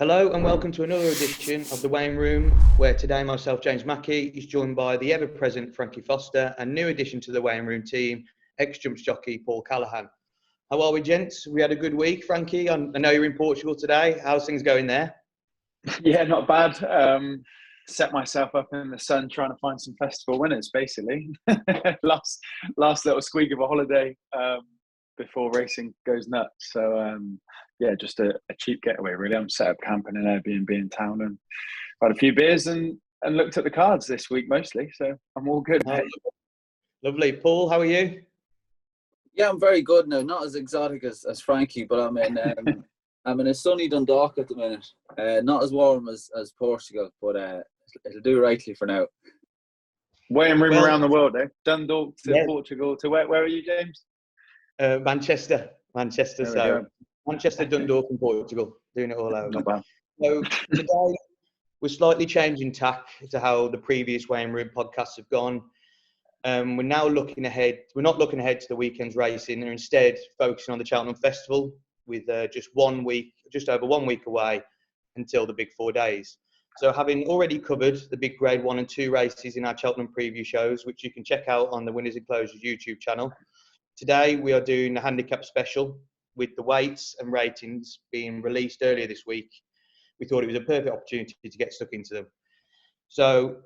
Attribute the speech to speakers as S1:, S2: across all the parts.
S1: Hello and welcome to another edition of the Weighing Room, where today myself, James Mackie, is joined by the ever-present Frankie Foster and new addition to the Weighing Room team, ex-jumps jockey Paul Callaghan. How are we, gents? We had a good week, Frankie. I know you're in Portugal today. How's things going there?
S2: Yeah, not bad. Set myself up in the sun trying to find some festival winners, basically. last little squeak of a holiday before racing goes nuts. So, yeah, just a cheap getaway, really. I'm set up camping in Airbnb in town and had a few beers and looked at the cards this week mostly. So I'm all good, mate.
S1: Lovely. Paul, how are you?
S3: Yeah, I'm very good now. Not as exotic as Frankie, but I'm in a sunny Dundalk at the minute. Not as warm as Portugal, but it'll do rightly for now.
S2: Weighing room around the world, eh? Dundalk to Portugal to where are you, James?
S1: Manchester. So Manchester, Dundalk, and Portugal, doing it all over. So today we're slightly changing tack to how the previous Weighing Room podcasts have gone. We're now looking ahead. We're not looking ahead to the weekend's racing, and instead focusing on the Cheltenham Festival with just over 1 week away until the big 4 days. So having already covered the big Grade 1 and 2 races in our Cheltenham preview shows, which you can check out on the Winners Enclosure YouTube channel, today we are doing a handicap special with the weights and ratings being released earlier this week. We thought it was a perfect opportunity to get stuck into them. So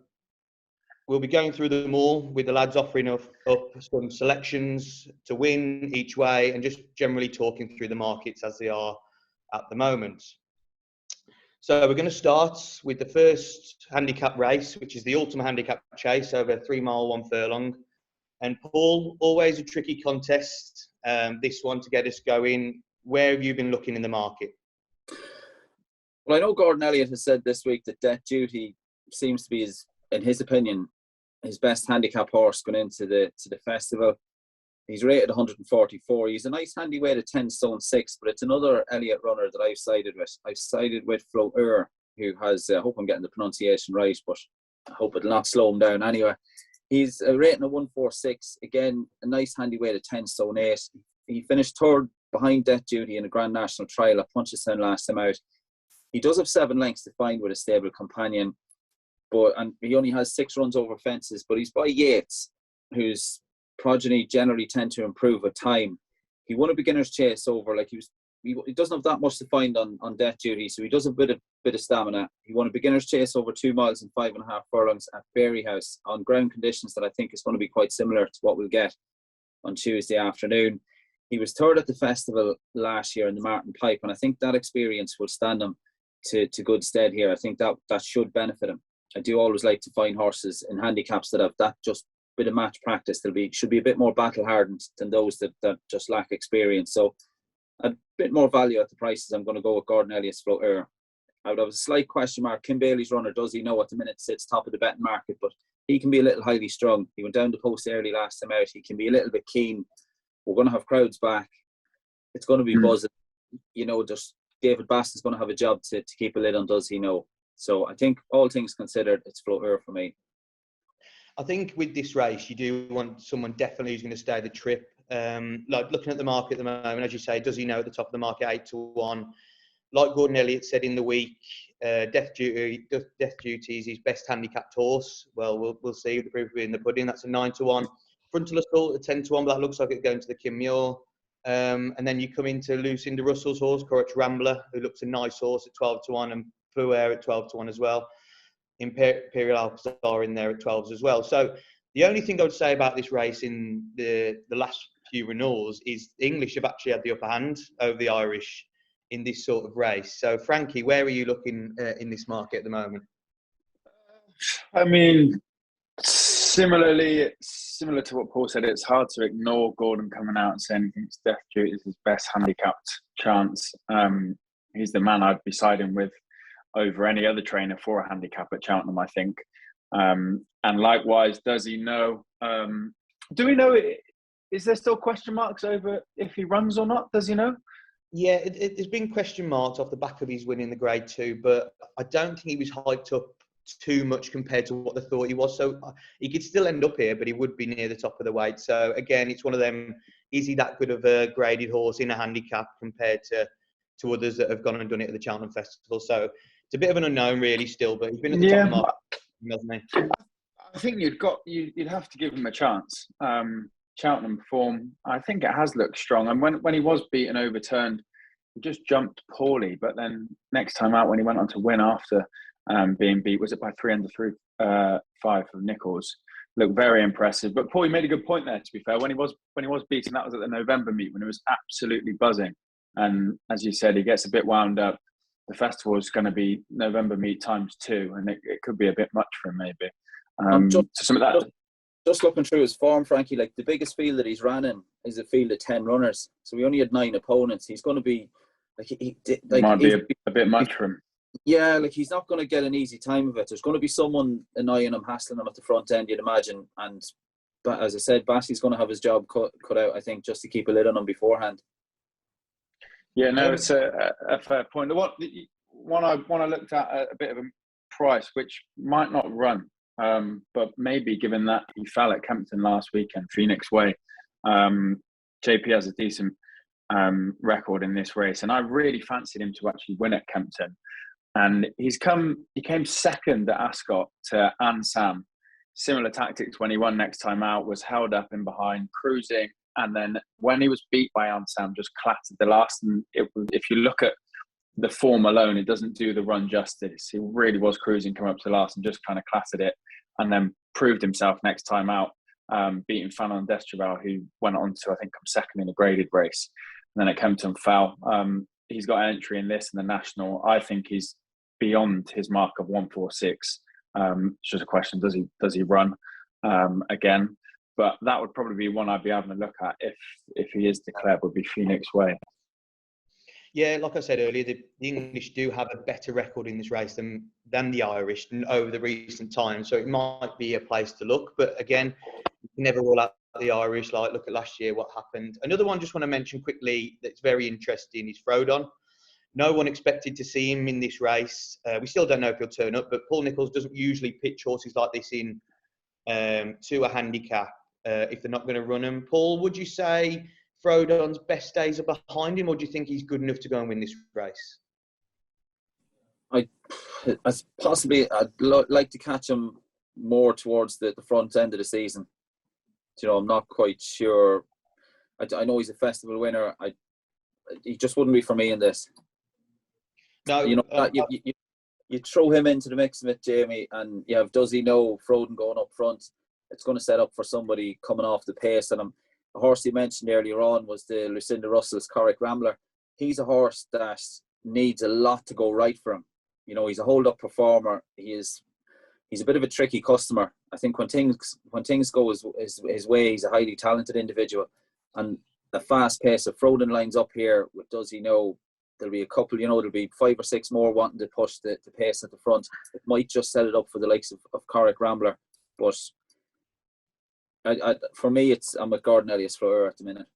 S1: we'll be going through them all with the lads offering up some selections to win each way and just generally talking through the markets as they are at the moment. So we're going to start with the first handicap race, which is the Ultima handicap chase over 3 mile, 1 furlong. And Paul, always a tricky contest, this one to get us going. Where have you been looking in the market?
S3: Well, I know Gordon Elliott has said this week that Death Duty seems to be, in his opinion, his best handicap horse going into the festival. He's rated 144. He's a nice handy weight at 10 stone 6, but it's another Elliott runner that I've sided with. I've sided with Muir, who has, I hope I'm getting the pronunciation right, but I hope it'll not slow him down anyway. He's rating a 146. Again, a nice handy weight at 10 stone 8. He finished third behind Death Duty in a Grand National trial at Punchestown last time out. He does have 7 lengths to find with a stable companion, and he only has 6 runs over fences, but he's by Yates, whose progeny generally tend to improve with time. He won a beginner's chase over, he doesn't have that much to find on Death Duty, so he does have a bit of stamina. He won a beginner's chase over 2 miles and 5.5 furlongs at Berryhouse on ground conditions that I think is going to be quite similar to what we'll get on Tuesday afternoon. He was third at the festival last year in the Martin Pipe, and I think that experience will stand him to good stead here. I think that should benefit him. I do always like to find horses in handicaps that have that just bit of match practice. Should be a bit more battle hardened than those that just lack experience. So a bit more value at the prices. I'm going to go with Gordon Elliott's Floater. I would have a slight question mark. Kim Bailey's runner, does he know at the minute sits top of the betting market, but he can be a little highly strung. He went down the post early last time out. He can be a little bit keen. We're going to have crowds back. It's going to be buzzing. Just David Bass is going to have a job to keep a lid on, does he know? So I think all things considered, it's Floater for me.
S1: I think with this race, you do want someone definitely who's going to stay the trip. Like looking at the market at the moment, as you say, does he know at the top of the market 8 to 1? Like Gordon Elliott said in the week, Death Duty is his best handicapped horse. Well, we'll see the proof in the pudding. That's a 9 to 1. Frontal Assault at 10 to 1, but that looks like it's going to the Kim Muir. And then you come into Lucinda Russell's horse, Courage Rambler, who looks a nice horse at 12 to 1, and Blue Air at 12 to 1 as well. Imperial Alcazar in there at 12s as well. So the only thing I would say about this race in the last few renewals is the English have actually had the upper hand over the Irish in this sort of race. So Frankie, where are you looking in this market at the moment?
S2: I mean, similar to what Paul said, it's hard to ignore Gordon coming out and saying he thinks Death Duty is his best handicapped chance. He's the man I'd be siding with over any other trainer for a handicap at Cheltenham, I think. And likewise, does he know? Do we know? Is there still question marks over if he runs or not? Does he know?
S1: Yeah, there's been question marks off the back of his winning the Grade 2, but I don't think he was hyped up too much compared to what they thought he was. So he could still end up here, but he would be near the top of the weight. So again, it's one of them, is he that good of a graded horse in a handicap compared to to others that have gone and done it at the Cheltenham Festival. So it's a bit of an unknown really still, but he's been at the top of the market, hasn't he?
S2: I think you'd have to give him a chance. Cheltenham form, I think it has looked strong. And when he was beaten, overturned, he just jumped poorly. But then next time out, when he went on to win after being beat, was it by 3 under 5 of Nichols? Looked very impressive. But Paul, you made a good point there, to be fair. When he was beaten, that was at the November meet when it was absolutely buzzing. And as you said, he gets a bit wound up. The festival is going to be November meet ×2, and it could be a bit much for him maybe.
S3: Just looking through his form, Frankie, like the biggest field that he's ran in is a field of 10 runners. So we only had 9 opponents. He's going to be
S2: might be a bit much for him.
S3: Yeah, like he's not going to get an easy time of it. There's going to be someone annoying him, hassling him at the front end, you'd imagine. But as I said, Bassey's going to have his job cut out, I think, just to keep a lid on him beforehand.
S2: Yeah, no, it's a fair point. One I looked at a bit of a price, which might not run, but maybe given that he fell at Kempton last weekend, Phoenix Way, JP has a decent record in this race, and I really fancied him to actually win at Kempton. And he came second at Ascot to Ansam. Similar tactics when he won next time out, was held up in behind, cruising, and then when he was beat by Ansam, just clattered the last. And if you look at the form alone, it doesn't do the run justice. He really was cruising, come up to the last and just kind of clattered it, and then proved himself next time out, beating Fanon Destrabal, who went on to, I think, come second in a graded race. And then at Kempton fell. He's got an entry in this and the National. I think he's beyond his mark of 146. It's just a question: does he run again? But that would probably be one I'd be having a look at if he is declared. Would be Phoenix Way.
S1: Yeah, like I said earlier, the English do have a better record in this race than the Irish over the recent times. So it might be a place to look. But again, you can never rule out the Irish. Like, look at last year, what happened. Another one I just want to mention quickly that's very interesting is Frodon. No one expected to see him in this race. We still don't know if he'll turn up, but Paul Nicholls doesn't usually pitch horses like this in to a handicap if they're not going to run them. Paul, would you say Frodon's best days are behind him, or do you think he's good enough to go and win this race?
S3: I'd like to catch him more towards the front end of the season. You know, I'm not quite sure. I know he's a festival winner. He just wouldn't be for me in this.
S1: No,
S3: you know, you throw him into the mix of it, Jamie, and you have Does He Know Frodon going up front. It's going to set up for somebody coming off the pace. And the horse you mentioned earlier on was the Lucinda Russell's Corrick Rambler. He's a horse that needs a lot to go right for him. You know, he's a hold-up performer. He's a bit of a tricky customer. I think when things go his way, he's a highly talented individual. And the fast pace of Frodon lines up here with Does He Know, there'll be a couple, you know, there'll be 5 or 6 more wanting to push the pace at the front. It might just set it up for the likes of Corrick Rambler. But for me, I'm with Gordon Elliott's Fleur at the minute.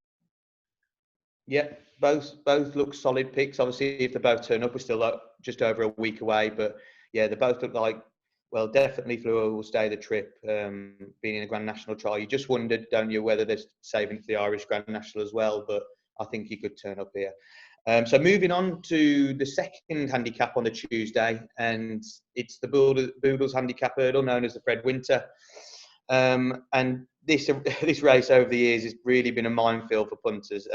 S3: Yeah,
S1: both look solid picks. Obviously, if they both turn up, we're still just over a week away. But yeah, they both look like, well, definitely Fleur will stay the trip, being in a Grand National trial. You just wondered, don't you, whether they're saving for the Irish Grand National as well. But I think he could turn up here. So moving on to the second handicap on the Tuesday, and it's the Boodles handicap hurdle known as the Fred Winter. And this race over the years has really been a minefield for punters.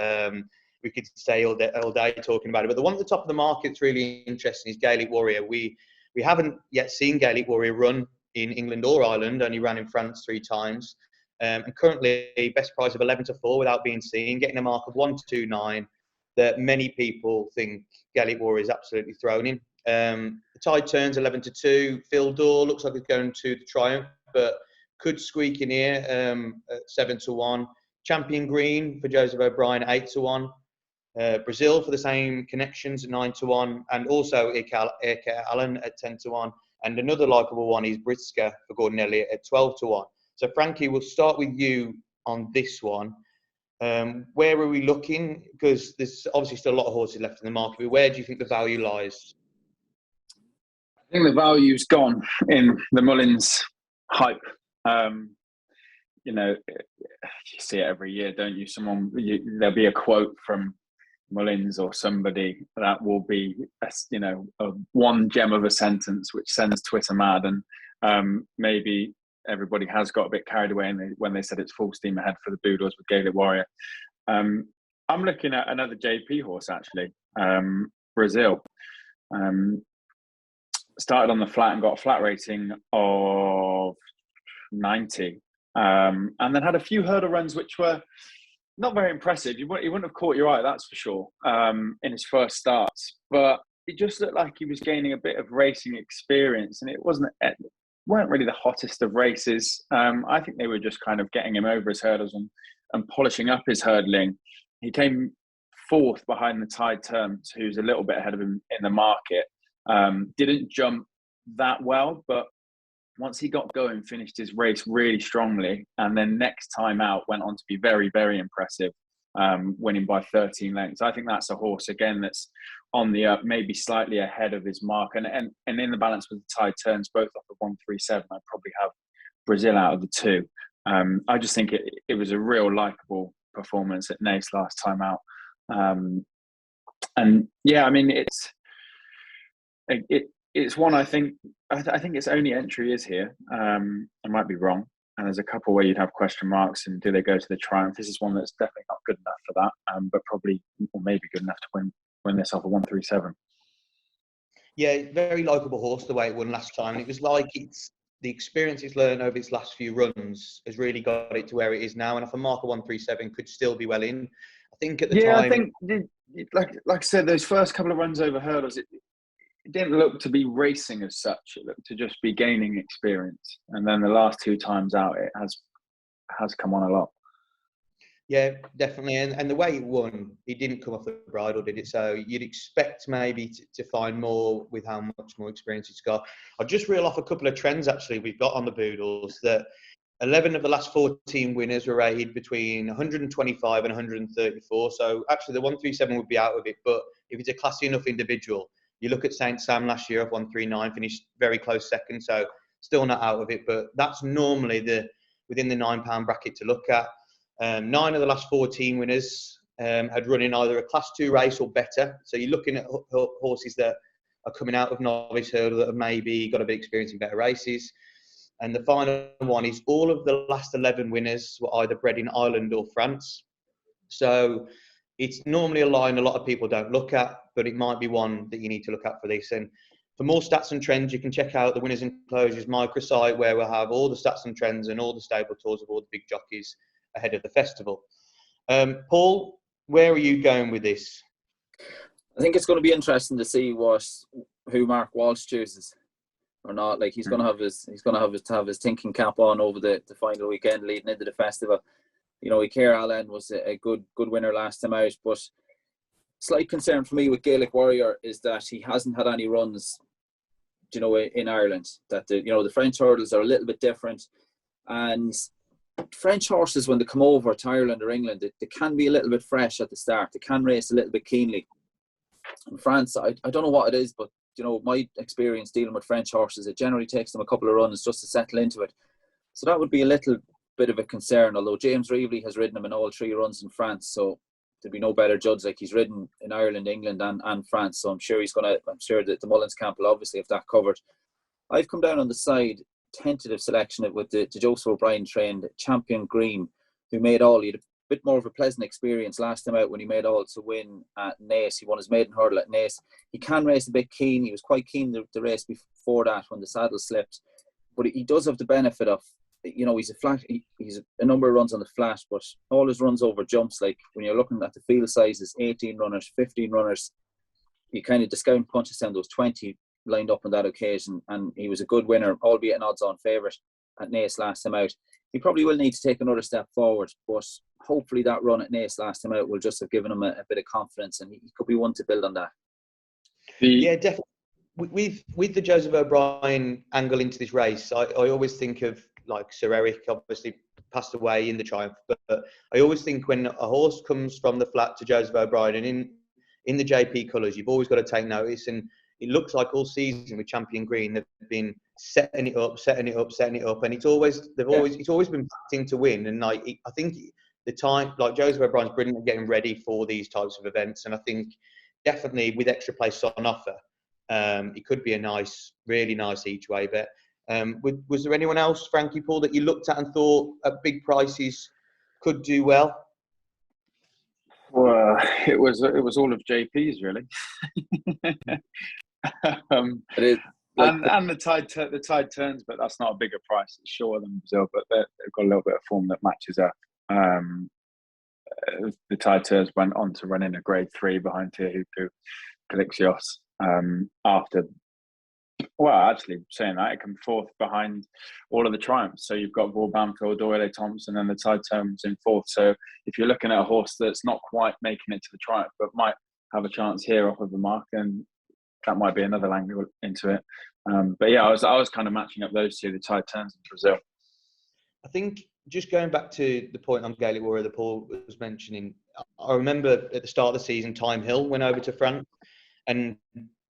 S1: We could stay all day talking about it, but the one at the top of the market that's really interesting is Gaelic Warrior. We haven't yet seen Gaelic Warrior run in England or Ireland, only ran in France 3 times. And currently, best price of 11-4 without being seen, getting a mark of 129 that many people think Gaelic Warrior is absolutely thrown in. The tide turns 11-2. Phil Dorr looks like it's going to the Triumph, but could squeak in here at 7-1. Champion Green for Joseph O'Brien at 8-1. Brazil for the same connections at 9-1, and also Ike Allen at 10-1. And another likeable one is Britska for Gordon Elliott at 12-1. So Frankie, we'll start with you on this one. Where are we looking? Because there's obviously still a lot of horses left in the market. But where do you think the value lies?
S2: I think the value's gone in the Mullins hype. You know, you see it every year, don't you? There'll be a quote from Mullins or somebody, that will be a one gem of a sentence which sends Twitter mad. And maybe everybody has got a bit carried away when they said it's full steam ahead for the Boodles with Gaelic Warrior. I'm looking at another JP horse actually, Brazil. Started on the flat and got a flat rating of 90, and then had a few hurdle runs which were not very impressive. He wouldn't have caught your eye, that's for sure, in his first starts. But it just looked like he was gaining a bit of racing experience, and it weren't really the hottest of races. I think they were just kind of getting him over his hurdles and polishing up his hurdling. He came fourth behind the Tide Terms, who's a little bit ahead of him in the market. Didn't jump that well, but once he got going, finished his race really strongly, and then next time out went on to be very, very impressive, winning by 13 lengths. I think that's a horse again that's on the up, maybe slightly ahead of his mark, and in the balance with the Tide Turns, both off of 137. I'd probably have Brazil out of the two. I just think it was a real likeable performance at Naas last time out, and yeah, I mean it's one I think its only entry is here. I might be wrong, and there's a couple where you'd have question marks, and do they go to the Triumph? This is one that's definitely not good enough for that, but probably or maybe good enough to win this off of 137.
S1: Yeah, very likeable horse the way it won last time. And it was like the experience it's learned over its last few runs has really got it to where it is now. And off a marker 137 could still be well in. I think at the time.
S2: I think like I said, those first couple of runs over hurdles, it didn't look to be racing as such. It looked to just be gaining experience. And then the last two times out, it has come on a lot.
S1: Yeah, definitely. And the way it won, it didn't come off the bridle, did it? So you'd expect maybe to find more with how much more experience it's got. I'll just reel off a couple of trends, actually, we've got on the Boodles, that 11 of the last 14 winners were rated between 125 and 134. So actually the 137 would be out of it. But if it's a classy enough individual, you look at St. Sam last year of 139, finished very close second. So still not out of it. But that's normally within the £9 bracket to look at. 9 of the last 14 winners had run in either a Class 2 race or better. So you're looking at horses that are coming out of novice hurdle that have maybe got a bit of experience in better races. And the final one is all of the last 11 winners were either bred in Ireland or France. So it's normally a line a lot of people don't look at, but it might be one that you need to look at for this. And for more stats and trends, you can check out the Winners Enclosures microsite, where we'll have all the stats and trends and all the stable tours of all the big jockeys ahead of the festival. Paul, where are you going with this?
S3: I think it's going to be interesting to see who Mark Walsh chooses or not. Like he's going to have his thinking cap on over the final weekend leading into the festival. You know, Keir Allen was a good winner last time out, but slight concern for me with Gaelic Warrior is that he hasn't had any runs, you know, in Ireland. That the French hurdles are a little bit different, and French horses, when they come over to Ireland or England, they can be a little bit fresh at the start. They can race a little bit keenly. In France, I don't know what it is, but my experience dealing with French horses, it generally takes them a couple of runs just to settle into it. So that would be a little bit of a concern, although James Reevely has ridden him in all 3 runs in France, so there'd be no better judge. Like he's ridden in Ireland, England and France, so I'm sure that the Mullins camp will obviously have that covered. I've come down on the side tentative selection with the Joseph O'Brien trained Champion Green, who made all. He had a bit more of a pleasant experience last time out when he made all to win at Naas. He won his maiden hurdle at Naas. He can race a bit keen. He was quite keen the race before that when the saddle slipped, but he does have the benefit of, he's a flat. He's a number of runs on the flat, but all his runs over jumps. Like when you're looking at the field sizes, 18 runners, 15 runners, you kind of discount punches down those 20 lined up on that occasion, and he was a good winner, albeit an odds-on favourite at Naas last time out. He probably will need to take another step forward, but hopefully that run at Naas last time out will just have given him a bit of confidence, and he could be one to build on that.
S1: Yeah, definitely. With the Joseph O'Brien angle into this race, I always think of like Sir Eric, obviously passed away in the Triumph, but I always think when a horse comes from the flat to Joseph O'Brien and in the JP colours, you've always got to take notice. And it looks like all season with Champion Green, they've been setting it up, and it's always been backed in to win. And I think the time, like Joseph O'Brien's brilliant at getting ready for these types of events. And I think definitely with extra place on offer, it could be a nice, really nice each way bet. Was there anyone else, Frankie, Paul, that you looked at and thought at big prices could do well?
S2: Well, it was all of JP's really.
S3: It is, like,
S2: and the tide turns, but that's not a bigger price. It's shorter than Brazil, but they've got a little bit of form that matches up. The tide turns went on to run in a grade 3 behind Teahuku Calixios after. Well, actually, saying that, it came fourth behind all of the triumphs. So you've got Vaughan Banfield, Doyle Thompson, and the tide turns in fourth. So if you're looking at a horse that's not quite making it to the triumph, but might have a chance here off of the mark, and that might be another angle into it. But yeah, I was kind of matching up those two, the tide turns in Brazil.
S1: I think just going back to the point on Gaelic Warrior that Paul was mentioning, I remember at the start of the season, Time Hill went over to France, and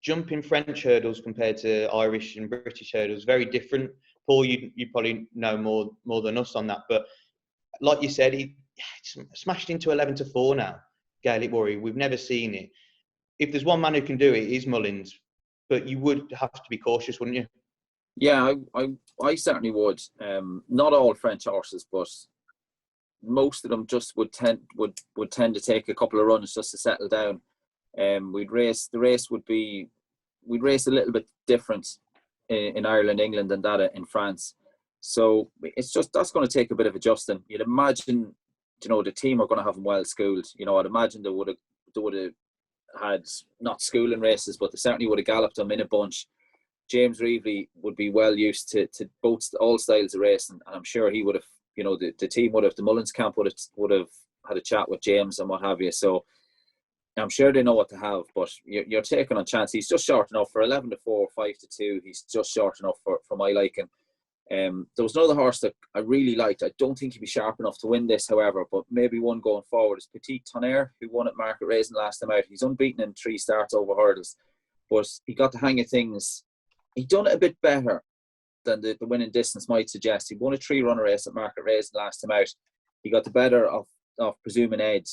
S1: jumping French hurdles compared to Irish and British hurdles, very different. Paul, you probably know more than us on that, but like you said, he smashed into 11-4 now, Gaelic Warrior. We've never seen it. If there's one man who can do it, it's Mullins, but you would have to be cautious, wouldn't you?
S3: Yeah, I certainly would. Not all French horses, but most of them just would tend to take a couple of runs just to settle down. We'd race a little bit different in Ireland, England, than that in France. So it's just, that's going to take a bit of adjusting. You'd imagine, the team are going to have them well schooled. I'd imagine they would have had not schooling races, but they certainly would have galloped them in a bunch. James Reevely would be well used to all styles of racing, and I'm sure he would have, the team would have, the Mullins camp would have had a chat with James and what have you. So I'm sure they know what to have, but you're taking on chance. He's just short enough for 11-4, 5-2. He's just short enough for my liking. There was another horse that I really liked. I don't think he'd be sharp enough to win this, however, but maybe one going forward is Petite Toner, who won at Market Raising last time out. He's unbeaten in 3 starts over hurdles, but he got the hang of things. He done it a bit better than the winning distance might suggest. He won a 3-runner race at Market Raising last time out. He got the better of Presuming Ed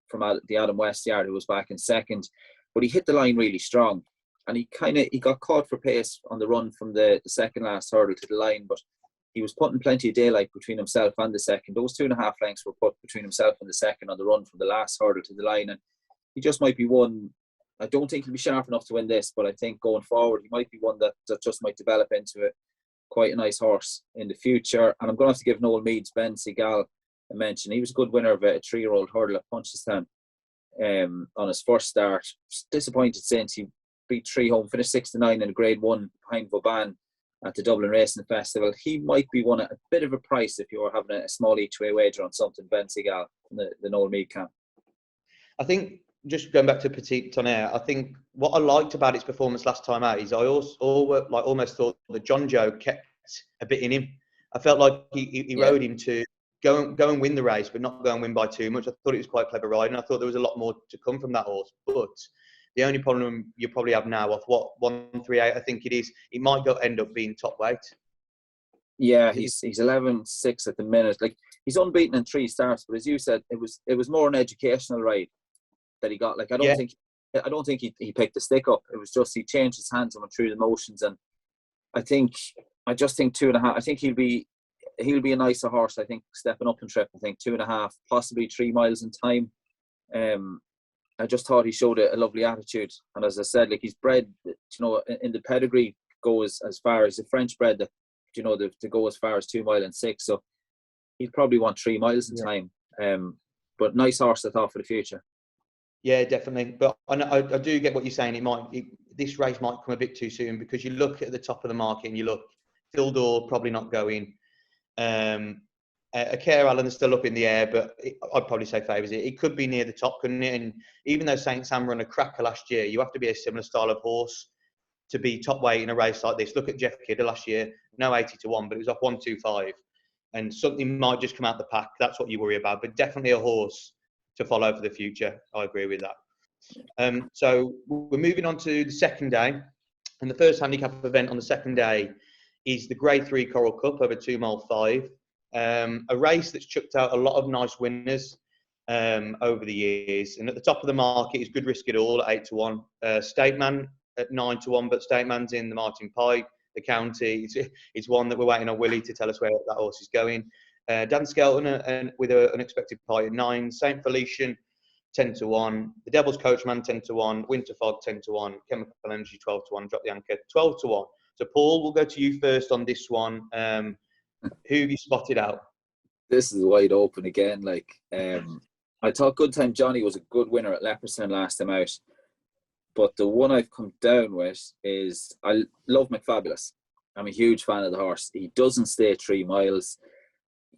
S3: from the Adam West yard, who was back in second, but he hit the line really strong, and he got caught for pace on the run from the second last hurdle to the line, but he was putting plenty of daylight between himself and the second. Those 2.5 lengths were put between himself and the second on the run from the last hurdle to the line, and he just might be one. I don't think he'll be sharp enough to win this, but I think going forward he might be one that just might develop into quite a nice horse in the future. And I'm going to have to give Noel Mead's Ben Seagal a mention. He was a good winner of a 3-year-old hurdle at Punchestown on his first start. Disappointed since he beat 3 home, finished 6-9 in a grade 1 behind Vauban at the Dublin Racing Festival. He might be one at a bit of a price if you were having a small each way wager on something, Ben Seagal, in the Noel Mead camp. I
S1: think just going back to Petite Toner, I think what I liked about its performance last time out is I almost thought that John Joe kept a bit in him. I felt like he rode him to go and win the race, but not go and win by too much. I thought it was quite clever riding. I thought there was a lot more to come from that horse. But the only problem you probably have now, of what 138, I think it is, it might end up being top weight.
S3: Yeah, he's 11-6 at the minute. Like, he's unbeaten in 3 starts, but as you said, it was more an educational ride that he got. Like, I don't think he picked the stick up. It was just he changed his hands and went through the motions. And I just think 2.5. I think he'll be a nicer horse. I think stepping up in trip. I think 2.5, possibly 3 miles in time. I just thought he showed a lovely attitude. And as I said, like, he's bred, in the pedigree goes as far as the French bred that, to go as far as 2 mile and 6. So he'd probably want 3 miles in time. But nice horse, I thought, for the future.
S1: Yeah, definitely. But I do get what you're saying. This race might come a bit too soon, because you look at the top of the market and you look, Fildor probably not going. Care Allen is still up in the air, but I'd probably say favours it. It could be near the top, couldn't it? And even though Saint Sam ran a cracker last year, you have to be a similar style of horse to be top weight in a race like this. Look at Jeff Kidder last year, no 80-1, but it was off 125, and something might just come out the pack. That's what you worry about, but definitely a horse to follow for the future. I agree with that. So we're moving on to the second day, and the first handicap event on the second day is the Grade 3 Coral Cup over 2 mile 5. A race that's chucked out a lot of nice winners over the years. And at the top of the market is Good Risk It All at 8-1. Stateman at 9-1, but Stateman's in the Martin Pike, the county. It's one that we're waiting on Willie to tell us where that horse is going. Dan Skelton and with an unexpected pie at 9. Saint Felician 10-1. The Devil's Coachman 10-1. Winter Fog 10-1. Chemical Energy 12-1. Drop the Anchor 12-1. So Paul, we'll go to you first on this one. Who have you spotted out?
S3: This is wide open again. Like, I thought Good Time Johnny was a good winner at Leopardstown last time out, but the one I've come down with is I love McFabulous. I'm a huge fan of the horse. He doesn't stay 3 miles.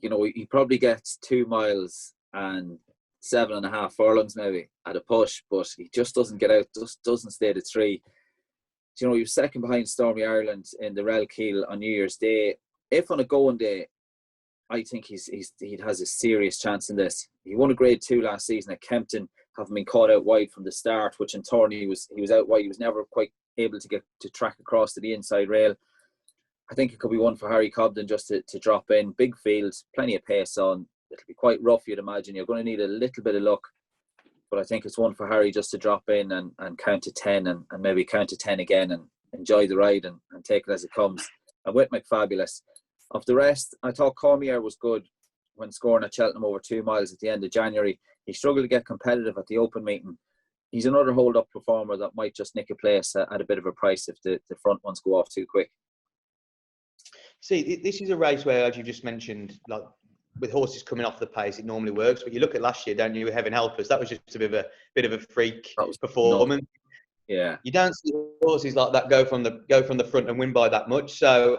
S3: You know, he probably gets 2 miles and 7.5 furlongs maybe at a push, but he just doesn't get out. Just doesn't stay to 3. You know, he was second behind Stormy Ireland in the Rel Keel on New Year's Day. If on a going day, I think he has a serious chance in this. He won a Grade 2 last season at Kempton, having been caught out wide from the start, which in turn he was out wide. He was never quite able to get to track across to the inside rail. I think it could be one for Harry Cobden just to drop in. Big field, plenty of pace on. It'll be quite rough, you'd imagine. You're going to need a little bit of luck. But I think it's one for Harry just to drop in and count to 10 and maybe count to 10 again and enjoy the ride and take it as it comes. And with McFabulous. Of the rest, I thought Cormier was good when scoring at Cheltenham over 2 miles at the end of January. He struggled to get competitive at the open meeting. He's another hold-up performer that might just nick a place at a bit of a price if the front ones go off too quick.
S1: See, this is a race where, as you just mentioned, like with horses coming off the pace, it normally works. But you look at last year, don't you, with Heaven Help Us? That was just a bit of a freak performance.
S3: Yeah,
S1: you don't see horses like that go from the front and win by that much. So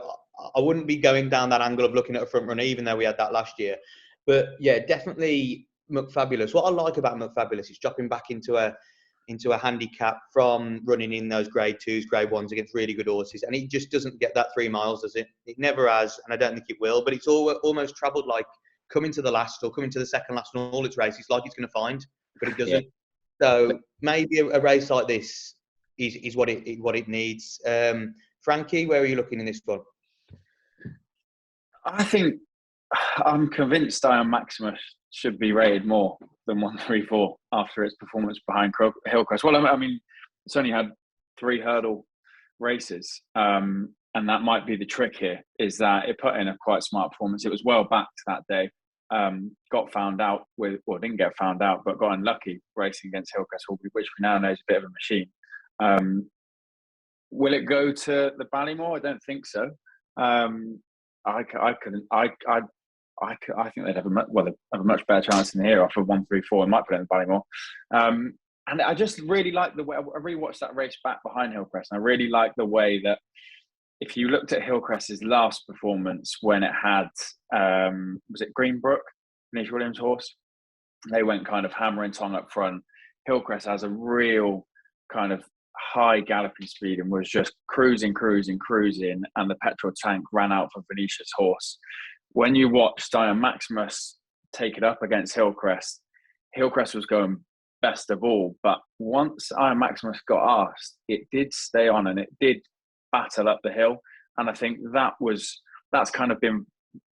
S1: I wouldn't be going down that angle of looking at a front runner, even though we had that last year. But yeah, definitely McFabulous. What I like about McFabulous is dropping back into a handicap from running in those Grade 2s, Grade 1s against really good horses, and it just doesn't get that 3 miles, does it? It never has, and I don't think it will. But it's almost travelled like coming to the last or coming to the second last in all its races, like it's going to find, but it doesn't. Yeah. So maybe a race like this is what it needs. Frankie, where are you looking in this one?
S2: I think I'm convinced Diane Maximus should be rated more than 134 after its performance behind Hillcrest. Well, I mean, it's only had 3 hurdle races, and that might be the trick here, is that it put in a quite smart performance. It was well backed that day. Got found out didn't get found out, but got unlucky racing against Hillcrest, which we now know is a bit of a machine. Will it go to the Ballymore? I don't think so. I think they'd have a much better chance in here off of 134 and might put it in the Ballymore. And I just really like the way I rewatched that race back behind Hillcrest. And I really like the way that if you looked at Hillcrest's last performance when it had was it Greenbrook, Nish Williams' horse? They went kind of hammer and tong up front. Hillcrest has a real kind of high galloping speed and was just cruising, and the petrol tank ran out for Venetia's horse. When you watch Diane Maximus take it up against Hillcrest was going best of all, but once Diane Maximus got asked, it did stay on and it did battle up the hill, and I think that's kind of been,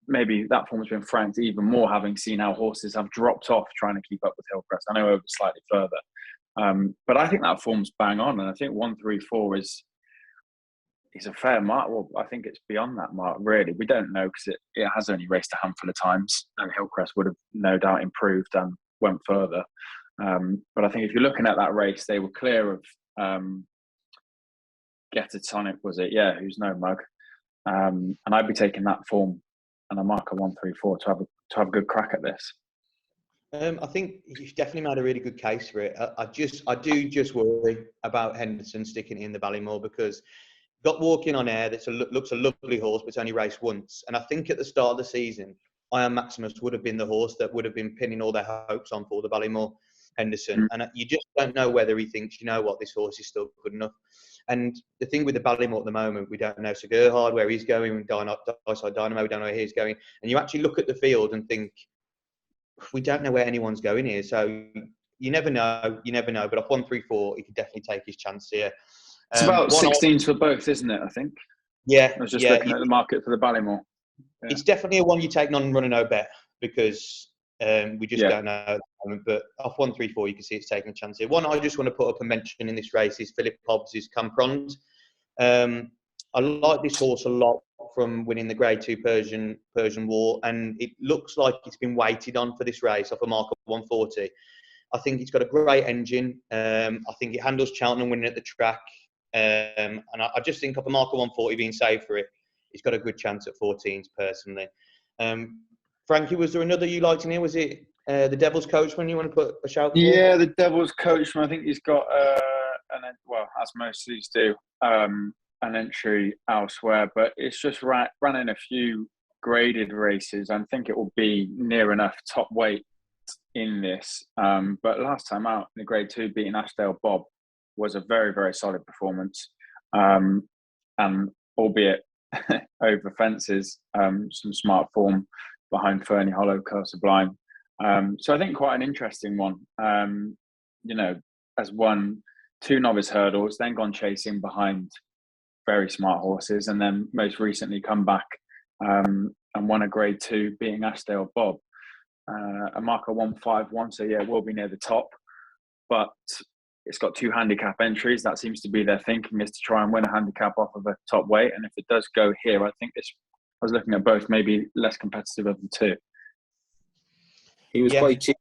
S2: maybe that form has been franked even more, having seen how horses have dropped off trying to keep up with Hillcrest. I know over slightly further. But I think that form's bang on, and I think 134 is a fair mark. Well, I think it's beyond that mark, really. We don't know because it has only raced a handful of times, and Hillcrest would have no doubt improved and went further. But I think if you're looking at that race, they were clear of Get a Tonic, was it? Yeah, who's no mug. And I'd be taking that form and a marker 134 to have a good crack at this.
S1: I think you've definitely made a really good case for it. I do just worry about Henderson sticking in the Ballymore because got Walking on Air. Looks a lovely horse, but it's only raced once. And I think at the start of the season, Iron Maximus would have been the horse that would have been pinning all their hopes on for the Ballymore, Henderson. And you just don't know whether he thinks, you know what, this horse is still good enough. And the thing with the Ballymore at the moment, we don't know Sir Gerhard, where he's going, Dyside Dynamo, we don't know where he's going. And you actually look at the field and think, we don't know where anyone's going here. So you never know. But off 134, he could definitely take his chance here.
S2: It's about 16s for both, isn't it, I think?
S1: Yeah.
S2: I was just looking at the market for the Ballymore.
S1: It's definitely a one you take non-run and no bet, because we just don't know at the moment. But off 1-3-4, you can see it's taking a chance here. One I just want to put up and mention in this race is Phillip Pobbs' Camprons. I like this horse a lot from winning the Grade 2 Persian War, and it looks like it's been weighted on for this race off a mark of 140. I think it's got a great engine. I think it handles Cheltenham winning at the track. And I just think off a mark of 140 being saved for it, it's got a good chance at 14s personally. Frankie, was there another you liked in here? Was it the Devil's Coachman you want to put a shout for?
S2: Yeah, the Devil's Coachman. I think he's got as most of these do, an entry elsewhere, but it's just ran in a few graded races. I think it will be near enough top weight in this. But last time out in the Grade 2, beating Ashdale Bob was a very, very solid performance. And albeit over fences, some smart form behind Fernie Hollow, Curse Sublime. So I think quite an interesting one. Has won 2 novice hurdles, then gone chasing behind very smart horses, and then most recently come back and won a Grade 2, beating Ashdale Bob. A marker 151, so yeah, we'll be near the top. But it's got 2 handicap entries. That seems to be their thinking, is to try and win a handicap off of a top weight. And if it does go here, I think I was looking at both, maybe less competitive of the 2.
S3: He was quite cheeky.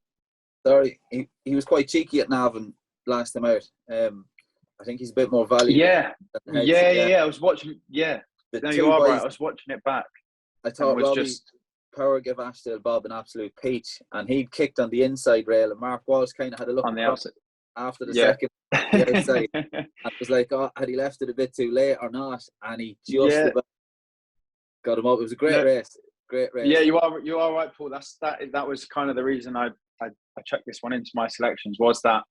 S3: Sorry, he was quite cheeky at Navan last time out. I think he's a bit more valuable.
S2: Yeah. I was watching. Yeah, no, you are right. I was watching it back.
S3: I thought Robbie Power gave Ashdale Bob an absolute peach, and he'd kicked on the inside rail, and Mark Walsh kind of had a look
S2: on the outside
S3: after the second, the outside, and it was like, had he left it a bit too late or not? And he just about got him up. It was a great race. Great race.
S2: Yeah, you are right, Paul. That was kind of the reason I chucked this one into my selections, was that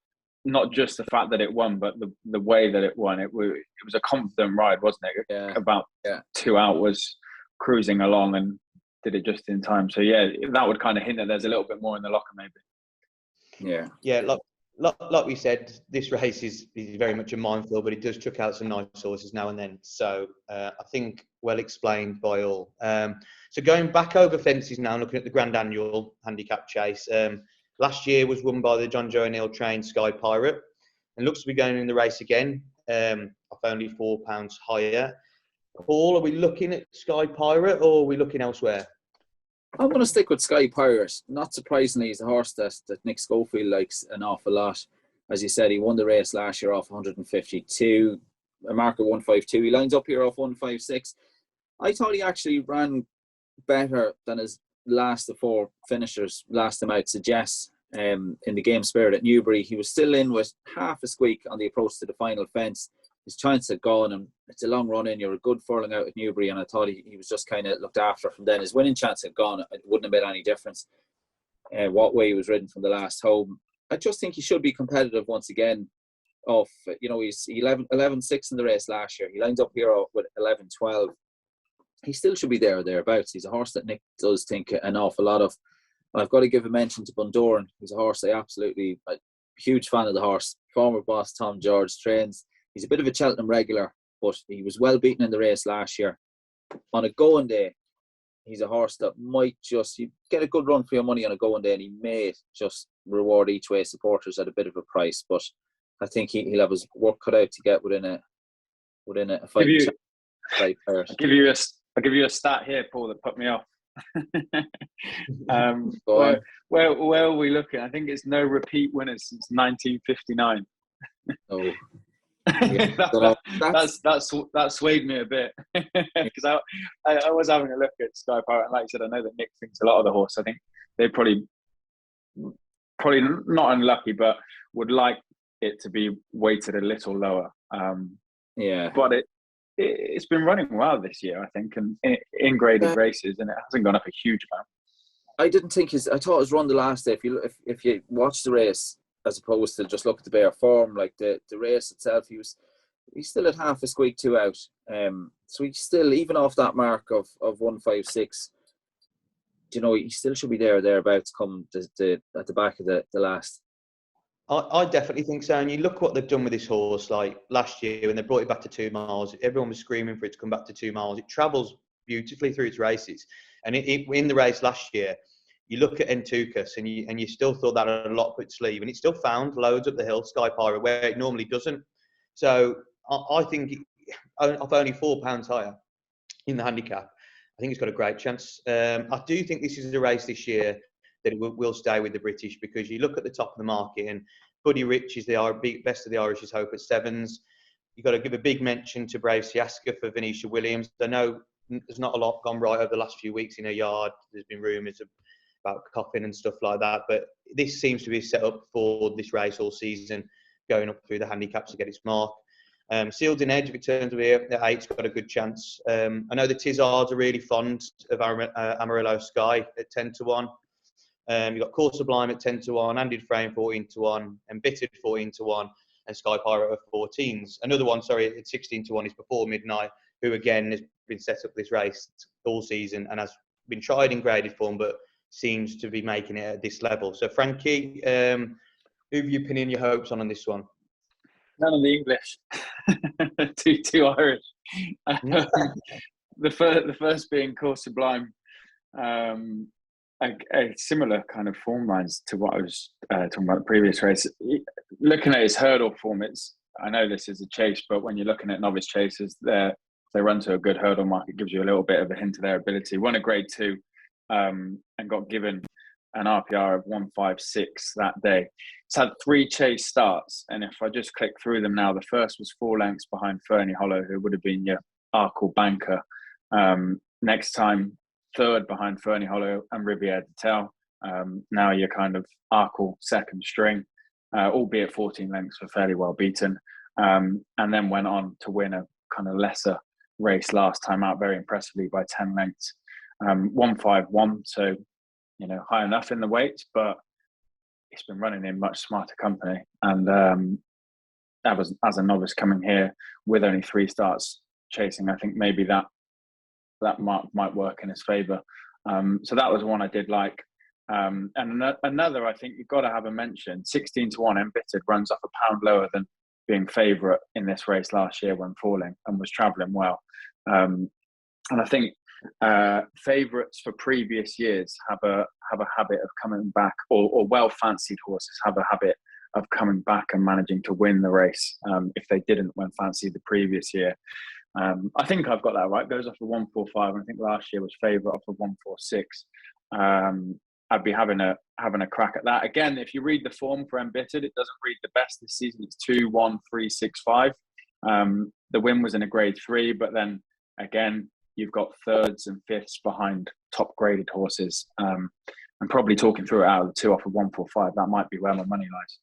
S2: not just the fact that it won, but the way that it won. It was a confident ride, wasn't it?
S3: Yeah.
S2: About 2 out was cruising along and did it just in time. So yeah, that would kind of hint that there's a little bit more in the locker, maybe.
S1: Yeah. Like we said, this race is very much a minefield, but it does chuck out some nice horses now and then. So I think well explained by all. So going back over fences now, looking at the Grand Annual Handicap Chase. Last year was won by the John Joe O'Neill trained Sky Pirate, and looks to be going in the race again, off only £4 higher. Paul, are we looking at Sky Pirate, or are we looking elsewhere?
S3: I'm going to stick with Sky Pirate. Not surprisingly, he's a horse that Nick Schofield likes an awful lot. As you said, he won the race last year off 152, a marker 152. He lines up here off 156. I thought he actually ran better than his last of 4 finishers last time out suggests. In the Game Spirit at Newbury, he was still in with half a squeak on the approach to the final fence. His chance had gone, and it's a long run in. You're a good furlong out at Newbury, and I thought he was just kind of looked after from then. His winning chance had gone. It wouldn't have made any difference what way he was ridden from the last home. I just think he should be competitive once again. He's 11-6 in the race last year. He lines up here with 11-12. He still should be there or thereabouts. He's a horse that Nick does think an awful lot of. And I've got to give a mention to Bundoran, who's a horse a huge fan of the horse. Former boss Tom George trains. He's a bit of a Cheltenham regular, but he was well beaten in the race last year. On a going day, he's a horse that might just, you get a good run for your money on a going day, and he may just reward each way supporters at a bit of a price. But I think he'll have his work cut out to get within a fight.
S2: I'll give you a stat here, Paul, that put me off. Where are we looking? I think it's no repeat winners since 1959.
S3: Oh.
S2: Yeah, that swayed me a bit, because I was having a look at Sky Pirate, and like I said, I know that Nick thinks a lot of the horse. I think they probably not unlucky, but would like it to be weighted a little lower. But it's been running well this year, I think, and in graded races, and it hasn't gone up a huge amount.
S3: I thought his run the last day. If you watch the race, as opposed to just look at the bare form, like the race itself, he still had half a squeak 2 out. So he's still, even off that mark of 156, he still should be there or thereabouts come at the back of the last.
S1: I definitely think so. And you look what they've done with this horse, like last year when they brought it back to 2 miles, everyone was screaming for it to come back to 2 miles. It travels beautifully through its races. And in the race last year, you look at Entucas and you still thought that had a lot up its sleeve, and it still found loads up the hill, Sky Pirate, where it normally doesn't. So I think of only £4 higher in the handicap, I think it's got a great chance. I do think this is a race this year that it will stay with the British, because you look at the top of the market and Buddy Rich is the best of the Irish's hope at sevens. You've got to give a big mention to Brave Siaska for Venetia Williams. I know there's not a lot gone right over the last few weeks in her yard. There's been rumours about coughing and stuff like that, but this seems to be set up for this race all season, going up through the handicaps to get its mark. Sealed in Edge, if it turns to be at 8's got a good chance. I know the Tizards are really fond of Amarillo Sky at 10-1. You've got Course Sublime at 10-1, Anded Frame 14-1, Embittered 14-1, and Sky Pirate at 14s. Another one, sorry, at 16-1 is Before Midnight, who again has been set up this race all season and has been tried in graded form, but seems to be making it at this level. So, Frankie, who have you pinning your hopes on this one?
S2: None of the English. too Irish. The first being Course Sublime. A similar kind of form lines to what I was talking about the previous race. Looking at his hurdle form, I know this is a chase, but when you're looking at novice chasers, they run to a good hurdle mark. It gives you a little bit of a hint of their ability. Won a grade 2 and got given an RPR of 1.56 that day. It's had 3 chase starts, and if I just click through them now, the first was 4 lengths behind Fernie Hollow, who would have been your Arkle banker. Next time, 3rd behind Fernie Hollow and Riviere de Tel. Now you're kind of Arkle second string, albeit 14 lengths for fairly well beaten. And then went on to win a kind of lesser race last time out, very impressively by 10 lengths. 151, so high enough in the weights, but it's been running in much smarter company. And that was, as a novice coming here with only 3 starts chasing, I think maybe that might work in his favour. So that was one I did like. And another, I think you've got to have a mention. 16-1 Embittered runs off a pound lower than being favourite in this race last year when falling, and was travelling well. And I think favourites for previous years have a habit of coming back, or well fancied horses have a habit of coming back and managing to win the race if they didn't when fancied the previous year. I think I've got that right. Goes off of 145, and I think last year was favourite off of 146. I'd be having a crack at that again. If you read the form for Embittered, it doesn't read the best this season. It's 2, 1, 3, 6, 5. The win was in a grade 3, but then again you've got 3rds and 5ths behind top graded horses. I'm probably talking through it out of the 2 off of 145. That might be where my money lies.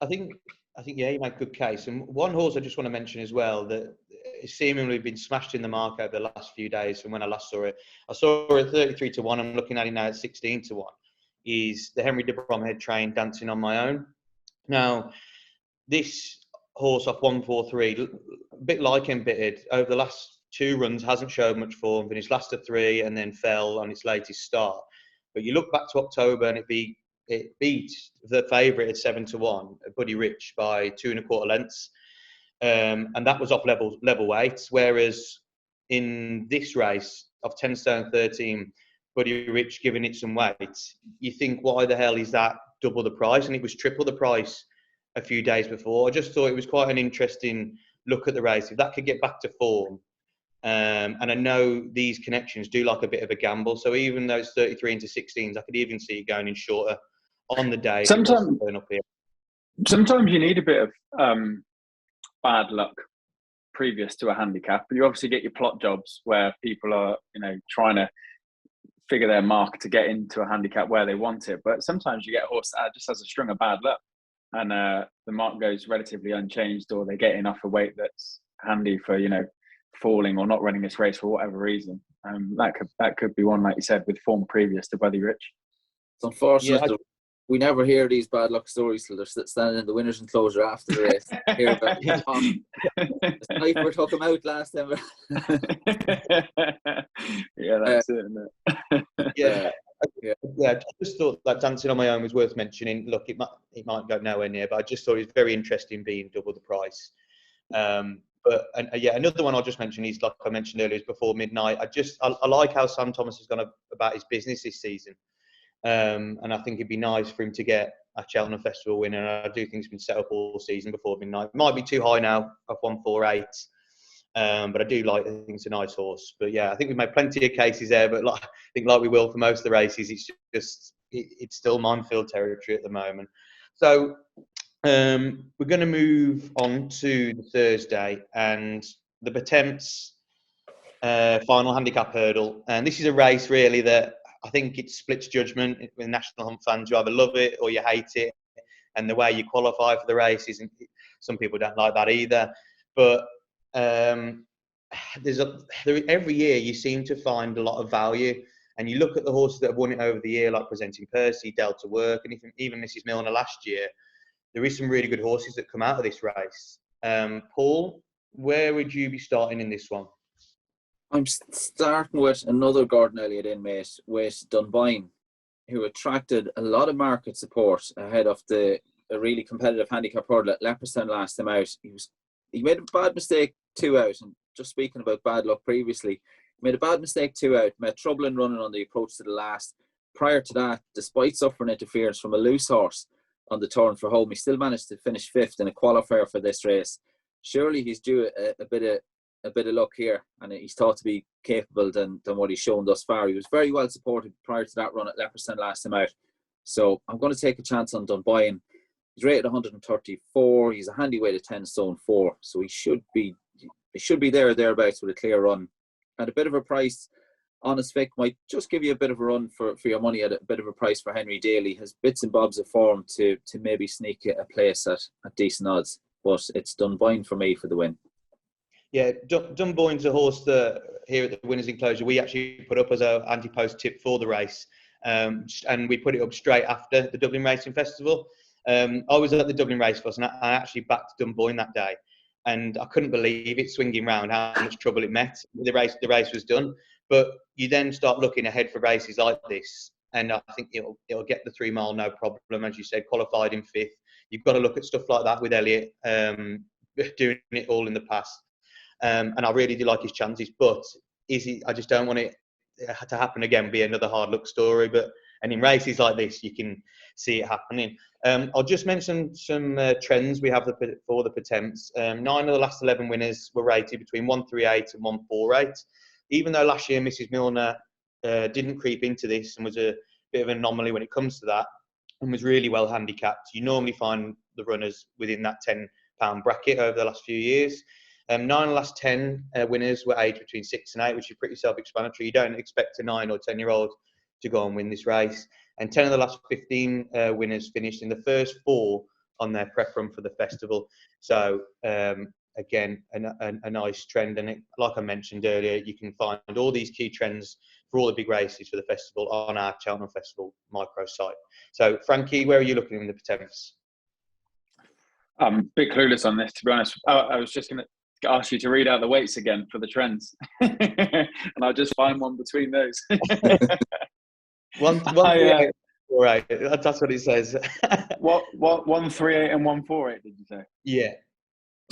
S1: I think yeah, you make a good case. And one horse I just want to mention as well that has seemingly been smashed in the market over the last few days from when I last saw it. I saw it at 33-1. I'm looking at it now at 16-1. Is the Henry de Bromhead train Dancing on My Own. Now, this horse off 143, a bit like Embittered, over the last 2 runs hasn't showed much form. Finished last at 3 and then fell on its latest start. But you look back to October and it beat the favourite at 7-1, Buddy Rich, by 2 1/4 lengths, and that was off level weights. Whereas in this race of 10 stone 13, Buddy Rich giving it some weight, you think, why the hell is that double the price? And it was triple the price a few days before. I just thought it was quite an interesting look at the race. If that could get back to form, and I know these connections do like a bit of a gamble. So even though it's 33 into 16s, I could even see it going in shorter on the day.
S2: Sometimes you need a bit of bad luck previous to a handicap. You obviously get your plot jobs where people are, trying to figure their mark to get into a handicap where they want it. But sometimes you get a horse that just has a string of bad luck, and the mark goes relatively unchanged, or they get enough a weight that's handy for falling or not running this race for whatever reason. That could be one, like you said, with form previous to Buddy Rich.
S3: It's unfortunate. We never hear these bad luck stories till they're standing in the winner's enclosure after the race. Hear about the sniper took him out last time.
S2: Yeah, that's it.
S1: Yeah. I just thought that Dancing on My Own was worth mentioning. Look, it might go nowhere near, but I just thought it was very interesting being double the price. But yeah, another one I'll just mention is, like I mentioned earlier, is Before Midnight. I like how Sam Thomas has gone about his business this season. And I think it'd be nice for him to get a Cheltenham Festival win. And I do think it's been set up all season Before Midnight. Might be too high now, up 148. But I think it's a nice horse. But yeah, I think we've made plenty of cases there. But I think like we will for most of the races, it's still minefield territory at the moment. So we're going to move on to the Thursday and the Pertemps final handicap hurdle. And this is a race really that I think it splits judgment with National Hunt fans. You either love it or you hate it. And the way you qualify for the race some people don't like that either. But every year you seem to find a lot of value. And you look at the horses that have won it over the year, like Presenting Percy, Delta Work, and even Mrs. Milner last year. There is some really good horses that come out of this race. Paul, where would you be starting in this one?
S3: I'm starting with another Gordon Elliott inmate with Dunboyne, who attracted a lot of market support ahead of a really competitive handicap hurdle at Leopardstown last time out. He made a bad mistake 2 out, and just speaking about bad luck previously, he made a bad mistake 2 out, met trouble in running on the approach to the last. Prior to that, despite suffering interference from a loose horse on the turn for home, he still managed to finish 5th in a qualifier for this race. Surely he's due a bit of luck here, and he's thought to be capable than what he's shown thus far. He was very well supported prior to that run at Leopardstown last time out. So I'm going to take a chance on Dunboyne. He's rated 134. He's a handy weight of 10 stone 4. So he should be there or thereabouts with a clear run. At a bit of a price, Honest Vic might just give you a bit of a run for your money at a bit of a price for Henry Daly. Has bits and bobs of form to maybe sneak a place at decent odds. But it's Dunboyne for me for the win.
S1: Yeah, Dunboyne's a horse that here at the Winners' Enclosure we actually put up as our anti-post tip for the race. And we put it up straight after the Dublin Racing Festival. I was at the Dublin Race Course and I actually backed Dunboyne that day. And I couldn't believe it swinging round how much trouble it met. The race was done. But you then start looking ahead for races like this, and I think it'll get the 3 mile no problem, as you said, qualified in 5th. You've got to look at stuff like that with Elliott, doing it all in the past. And I really do like his chances, but I just don't want it to happen again, be another hard luck story. And in races like this, you can see it happening. I'll just mention some trends we have for the Pertemps. 9 of the last 11 winners were rated between 138 and 148. Even though last year Mrs. Milner didn't creep into this and was a bit of an anomaly when it comes to that and was really well handicapped, you normally find the runners within that £10 bracket over the last few years. 9 of the last 10 winners were aged between 6 and 8, which is pretty self-explanatory. You don't expect a 9 or 10-year-old to go and win this race. And 10 of the last 15 winners finished in the first 4 on their prep run for the festival. So again, a nice trend. And like I mentioned earlier, you can find all these key trends for all the big races for the festival on our Cheltenham Festival micro site. So, Frankie, where are you looking in the Pertemps?
S2: I'm a bit clueless on this, to be honest. I was just going to ask you to read out the weights again for the trends. And I'll just find one between those.
S1: One 138. All right, that's what it says.
S2: What 138 and 148, did you say?
S1: Yeah.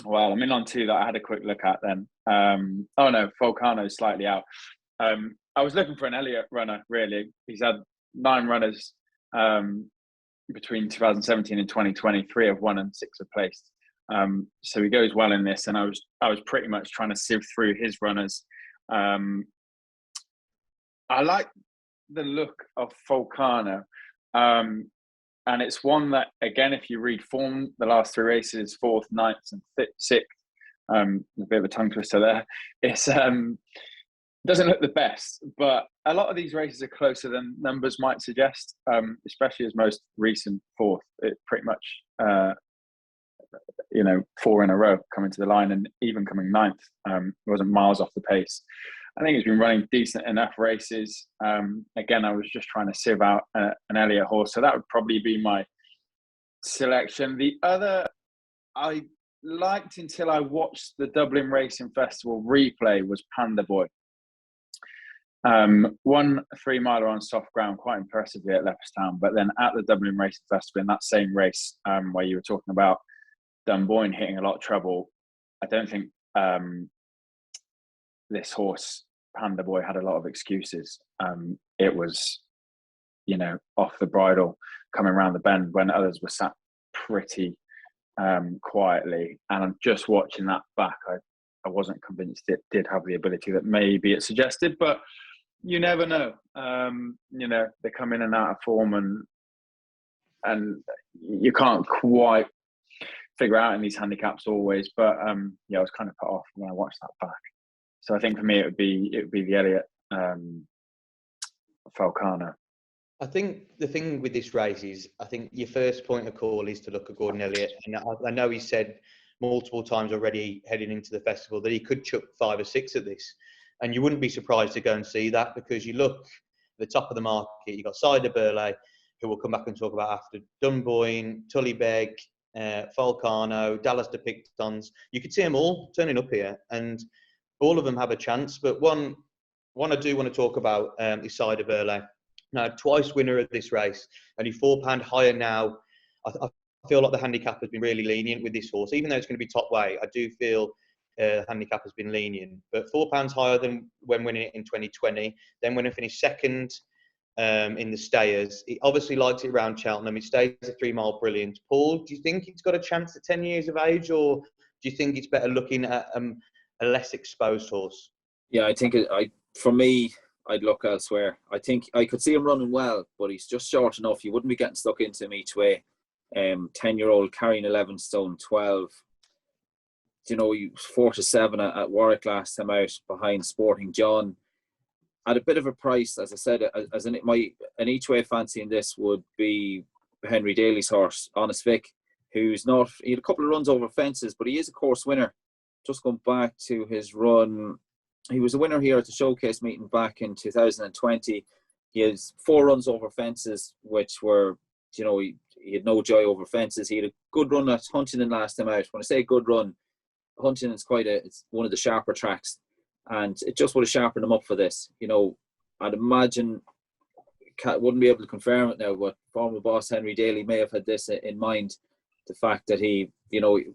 S2: Well, I'm in on 2 that I had a quick look at then. Oh no, Volcano's slightly out. I was looking for an Elliott runner, really. He's had 9 runners between 2017 and 2020. 3 have won and 6 have placed. So he goes well in this, and I was pretty much trying to sieve through his runners. I like the look of Volcano. And it's one that, again, if you read form, the last 3 races, 4th, 9th, and 6th, a bit of a tongue twister there. It's doesn't look the best, but a lot of these races are closer than numbers might suggest, especially as most recent 4th. It pretty much, 4 in a row coming to the line, and even coming 9th. It wasn't miles off the pace. I think he's been running decent enough races. Again, I was just trying to sieve out an Elliott horse, so that would probably be my selection. The other I liked until I watched the Dublin Racing Festival replay was Panda Boy. Won a 3 miler on soft ground quite impressively at Leopardstown, but then at the Dublin Racing Festival in that same race where you were talking about Dunboyne hitting a lot of trouble, I don't think this horse, Panda Boy, had a lot of excuses. It was, off the bridle, coming around the bend when others were sat pretty quietly. And I'm just watching that back. I wasn't convinced it did have the ability that maybe it suggested, but you never know. They come in and out of form, and you can't quite figure out in these handicaps always. But I was kind of put off when I watched that back. So I think for me it would be the Elliott Falcana.
S1: I think the thing with this race is, I think your first point of call is to look at Gordon Elliott. And I know he said multiple times already heading into the festival that he could chuck 5 or 6 at this. And you wouldn't be surprised to go and see that, because you look at the top of the market, you've got Cider Burley, who we'll come back and talk about after, Dunboyne, Tullybeg, Falcano, Dallas Depictons. You could see them all turning up here, and all of them have a chance. But one I do want to talk about is Cider Burley. Now, twice winner of this race, only £4 higher now. I feel like the handicap has been really lenient with this horse. Even though it's going to be top weight, I do feel handicap has been lenient. But £4 higher than when winning it in 2020. Then when it finished second in the Stayers, it obviously likes it around Cheltenham. It stays a 3 Mile Brilliant. Paul, do you think it's got a chance at 10 years of age, or do you think it's better looking at a less exposed horse?
S3: Yeah, I think for me, I'd look elsewhere. I think I could see him running well, but he's just short enough. You wouldn't be getting stuck into him each way. 10-year-old carrying 11 stone 12. He was 4 to 7 at Warwick last time out behind Sporting John. At a bit of a price, as I said, an each way fancy in this would be Henry Daly's horse, Honest Vic, he had a couple of runs over fences, but he is a course winner. Just going back to his run, he was a winner here at the showcase meeting back in 2020. He has 4 runs over fences, which were, he had no joy over fences. He had a good run at Huntingdon last time out. When I say good run, Huntingdon's it's one of the sharper tracks, and it just would have sharpened him up for this. I'd imagine, wouldn't be able to confirm it now, but former boss Henry Daly may have had this in mind. The fact that he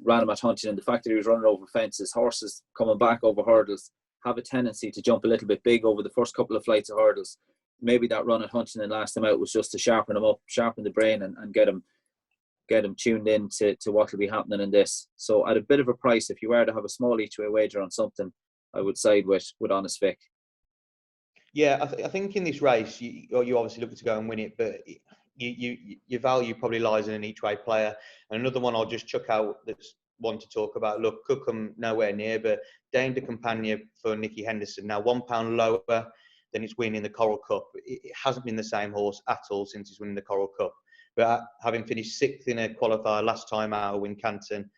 S3: ran him at Huntingdon, the fact that he was running over fences, horses coming back over hurdles have a tendency to jump a little bit big over the first couple of flights of hurdles. Maybe that run at Huntingdon last time out was just to sharpen him up, sharpen the brain, and get him tuned in to what will be happening in this. So at a bit of a price, if you were to have a small each way wager on something, I would side with Honest Vic.
S1: Yeah, I think in this race, you obviously looking to go and win it, but your value probably lies in an each way player. And another one I'll just chuck out that's one to talk about. Look, could come nowhere near, but Dame de Campagna for Nikki Henderson. Now £1 lower than it's winning the Coral Cup. It hasn't been the same horse at all since he's winning the Coral Cup. But having finished 6th in a qualifier last time out of Wincanton,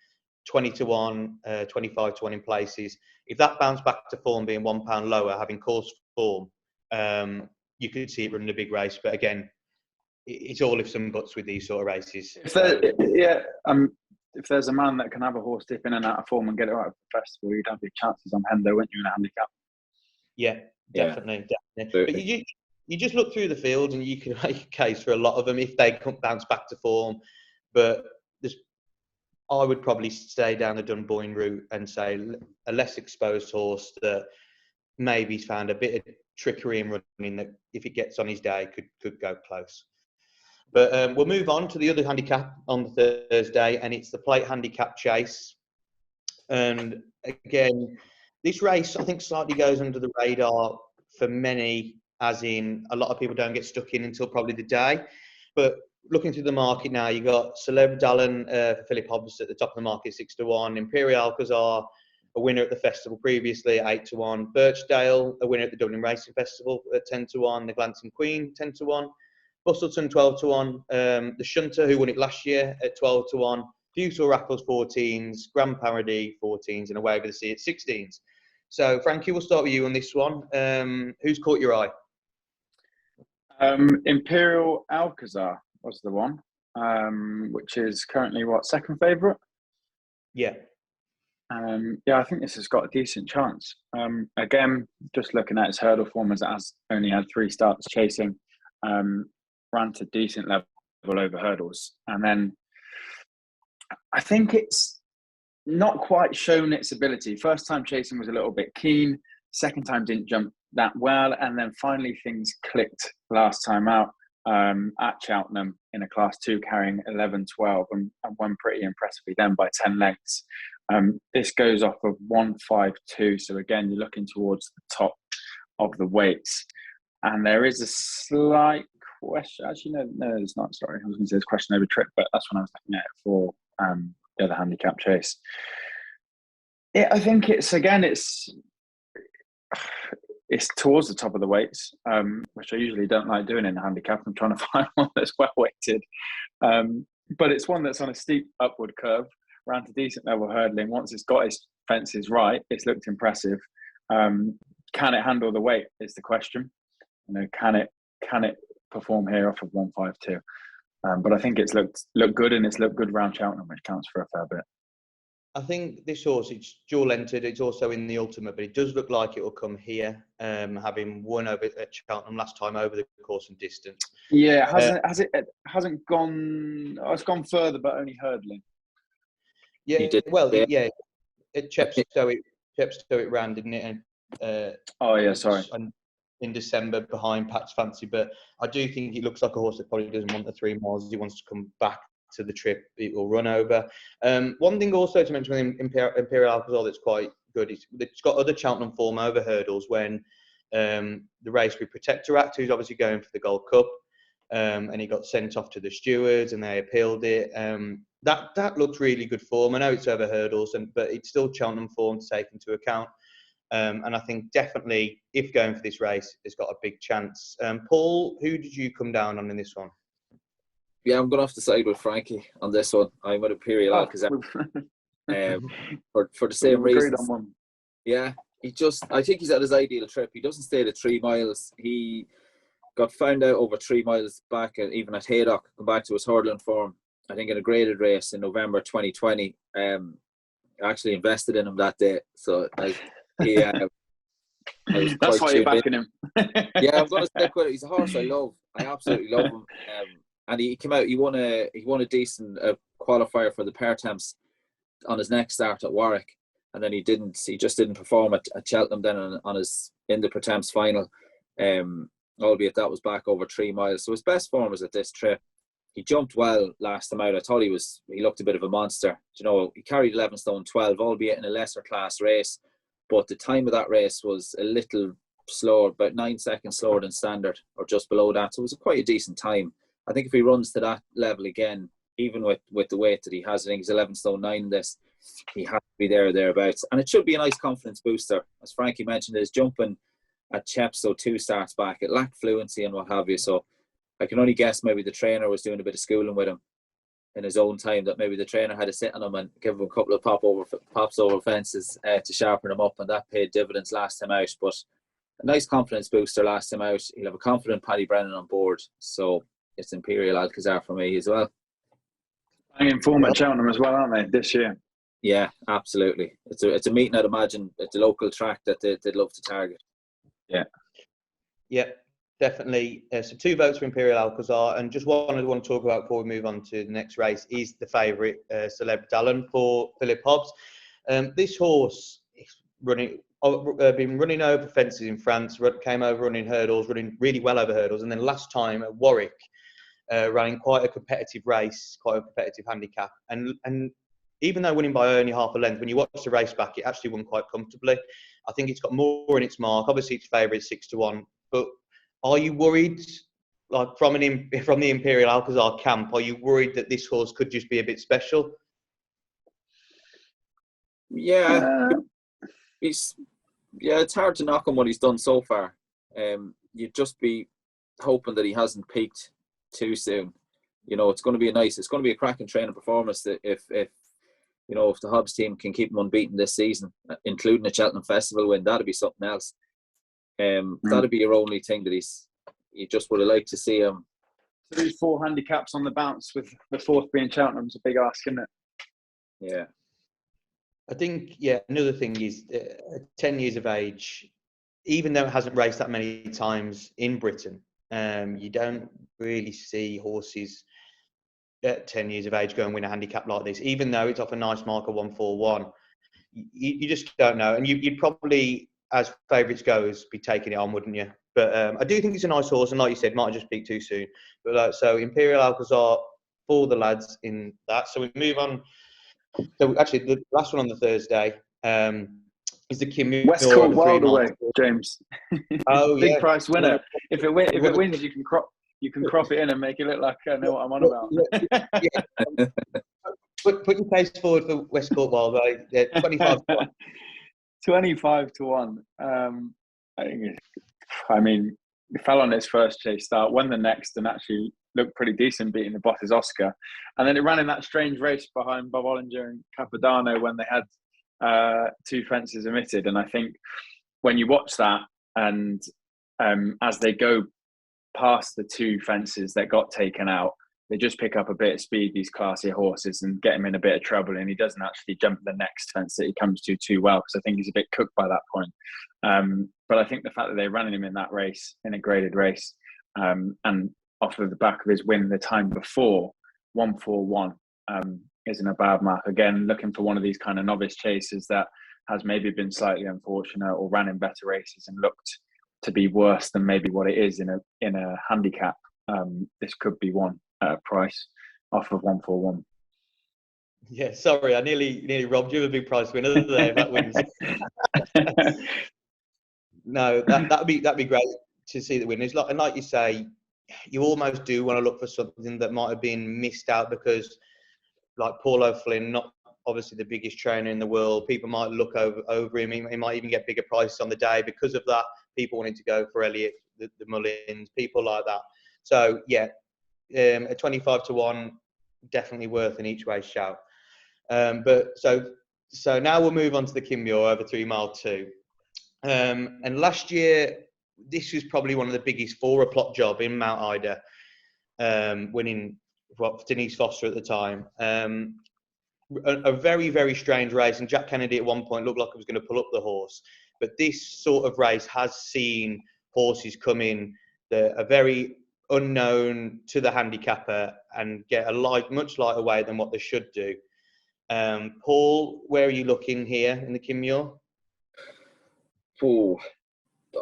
S1: 20 to 1, 25 to 1 in places. If that bounced back to form being £1 lower, having course form, you could see it running a big race. But again, it's all ifs and buts with these sort of races.
S2: If there's a man that can have a horse dip in and out of form and get it right at the festival, you'd have your chances on Hendo, wouldn't you, in a handicap?
S1: Yeah, definitely. But you just look through the field and you can make a case for a lot of them if they bounce back to form. But I would probably stay down the Dunboyne route and say a less exposed horse that maybe found a bit of trickery in running that if it gets on his day could go close. But we'll move on to the other handicap on the Thursday, and it's the Plate Handicap Chase. And again, this race I think slightly goes under the radar for many, as in a lot of people don't get stuck in until probably the day. But looking through the market now, you got Celeb Dallin for Phillip Pobbs at the top of the market, 6 to 1. Imperial Alcazar, a winner at the festival previously, 8 to 1. Birchdale, a winner at the Dublin Racing Festival at 10 to 1. The Glancing Queen, 10 to 1. Bustleton, 12 to 1. The Shunter, who won it last year, at 12 to 1. Beautiful Raffles, 14s. Grand Parody, 14s. And Away with the Sea at 16s. So, Frankie, we'll start with you on this one. Who's caught your eye?
S2: Imperial Alcazar was the one, which is currently, second favourite?
S1: Yeah.
S2: I think this has got a decent chance. Again, just looking at its hurdle form, as it has only had 3 starts chasing, ran to decent level over hurdles. And then I think it's not quite shown its ability. First time chasing was a little bit keen. Second time didn't jump that well. And then finally things clicked last time out at Cheltenham in a Class 2 carrying 11-12 and won pretty impressively then by 10 lengths. This goes off of 152. So again, you're looking towards the top of the weights. And there is a slight question. Actually, no, it's not. Sorry. I was going to say it's question over trip, but that's when I was looking at it for the other handicap chase. Yeah, I think it's towards the top of the weights, which I usually don't like doing in the handicap. I'm trying to find one that's well weighted. But it's one that's on a steep upward curve, around to decent level hurdling. Once it's got its fences right, it's looked impressive. Can it handle the weight is the question. Can it perform here off of 152? But I think it's looked good, and it's looked good round Cheltenham, which counts for a fair bit.
S1: I think this horse, it's dual entered. It's also in the Ultima, but it does look like it will come here, having won over at Cheltenham last time over the course and distance.
S2: Yeah, it hasn't gone. Oh, it's gone further, but only hurdling.
S1: Yeah, yeah. At Chepstow it ran, didn't it?
S2: Sorry.
S1: In December behind Pat's Fancy, but I do think it looks like a horse that probably doesn't want the 3 miles. He wants to come back to the trip. It will run over. One thing also to mention with Imperial Alcazar that's quite good is it's got other Cheltenham form over hurdles when the race with Protectorat, who's obviously going for the Gold Cup, and he got sent off to the stewards and they appealed it. That looked really good form. I know it's over hurdles, but it's still Cheltenham form to take into account. And I think definitely, if going for this race, it's got a big chance. Paul, who did you come down on in this one?
S3: Yeah, I'm going to have to side with Frankie on this one. I'm with Imperial Alcazar for the same reasons. Yeah, I think he's at his ideal trip. He doesn't stay the 3 miles. He got found out over 3 miles back, and even at Haydock, come back to his hurdling form. I think in a graded race in November 2020. I actually invested in him that day, so I was
S2: That's why you're backing him.
S3: Yeah, I'm going to stick with it. He's a horse I love. I absolutely love him. And he came out. He won a decent qualifier for the Pertemps on his next start at Warwick, and then he just didn't perform at Cheltenham then in the Pertemps final. Albeit that was back over 3 miles. So his best form was at this trip. He jumped well last time out. I thought he looked a bit of a monster. He carried 11 stone 12, albeit in a lesser class race. But the time of that race was a little slower, about 9 seconds slower than standard, or just below that. So it was quite a decent time. I think if he runs to that level again, even with the weight that he has, I think he's 11 stone 9 in this, he has to be there or thereabouts. And it should be a nice confidence booster. As Frankie mentioned, his jumping at Chepstow 2 starts back. It lacked fluency and what have you. So I can only guess maybe the trainer was doing a bit of schooling with him in his own time, that maybe the trainer had to sit on him and give him a couple of pops over fences to sharpen him up, and that paid dividends last time out. But a nice confidence booster last time out. He'll have a confident Paddy Brennan on board. So it's Imperial Alcazar for me as well.
S2: In form at Cheltenham as well, aren't they, this year?
S3: Yeah, absolutely. It's a meeting, I'd imagine, at the local track that they'd love to target.
S1: Yeah, definitely. So 2 votes for Imperial Alcazar, and just one I want to talk about before we move on to the next race is the favourite, Celeb Dallon for Phillip Pobbs. This horse is been running over fences in France, came over running hurdles, running really well over hurdles, and then last time at Warwick, running quite a competitive race, quite a competitive handicap, and even though winning by only half a length, when you watch the race back, it actually won quite comfortably. I think it's got more in its mark. Obviously, it's favourite 6-1, but are you worried, like from the Imperial Alcazar camp, are you worried that this horse could just be a bit special?
S3: Yeah, it's hard to knock on what he's done so far. You'd just be hoping that he hasn't peaked too soon. It's going to be a cracking training performance that if the Hobbs team can keep him unbeaten this season, including a Cheltenham Festival win, that'd be something else. That'd be your only thing that you just would have liked to see him.
S2: 4 handicaps on the bounce, with the 4th being Cheltenham's a big ask, isn't it?
S3: Yeah.
S1: I think, another thing is 10 years of age, even though it hasn't raced that many times in Britain, you don't really see horses at 10 years of age go and win a handicap like this, even though it's off a nice marker 141. You just don't know. And you'd probably, as favourites goes, be taking it on, wouldn't you? But I do think it's a nice horse. And like you said, might have just peaked too soon. But so Imperial Alcazar for the lads in that. So we move on. So actually, the last one on the Thursday is the Kim
S2: West Court Wild Away, James.
S1: Oh,
S2: Big
S1: yeah.
S2: price winner. If it wins, you can crop it in and make it look like I know what I'm on about.
S1: Yeah. Put your case forward for West Court Wild Away. 25 to 1.
S2: 25 to 1. I mean, he fell on his first chase start, won the next, and actually looked pretty decent beating the Boss's Oscar. And then it ran in that strange race behind Bob Ollinger and Capodanno when they had 2 fences omitted. And I think when you watch that and as they go past the 2 fences that got taken out, they just pick up a bit of speed, these classy horses, and get him in a bit of trouble. And he doesn't actually jump the next fence that he comes to too well, because I think he's a bit cooked by that point. But I think the fact that they ran him in that race, in a graded race, and off of the back of his win the time before, 141, isn't a bad mark. Again, looking for one of these kind of novice chasers that has maybe been slightly unfortunate or ran in better races and looked to be worse than maybe what it is in a handicap. This could be one price off of 141.
S1: Yeah, sorry, I nearly robbed you of a big price winner there if that wins. No, that'd be great to see the winners. And like you say, you almost do want to look for something that might have been missed out because, like Paul O'Flynn, not obviously the biggest trainer in the world, people might look over him. He might even get bigger prices on the day because of that. People wanting to go for Elliott, the Mullins, people like that. So yeah, a 25 to 1, definitely worth an each way shout. But so now we'll move on to the Kim Muir over 3 mile 2. And last year, this was probably one of the biggest 4 o'clock job in Mount Ida, winning Denise Foster at the time. A very, very strange race. And Jack Kennedy at one point looked like he was going to pull up the horse. But this sort of race has seen horses come in that are very unknown to the handicapper and get a much lighter weight than what they should do. Paul, where are you looking here in the Kim Muir?
S3: Oh,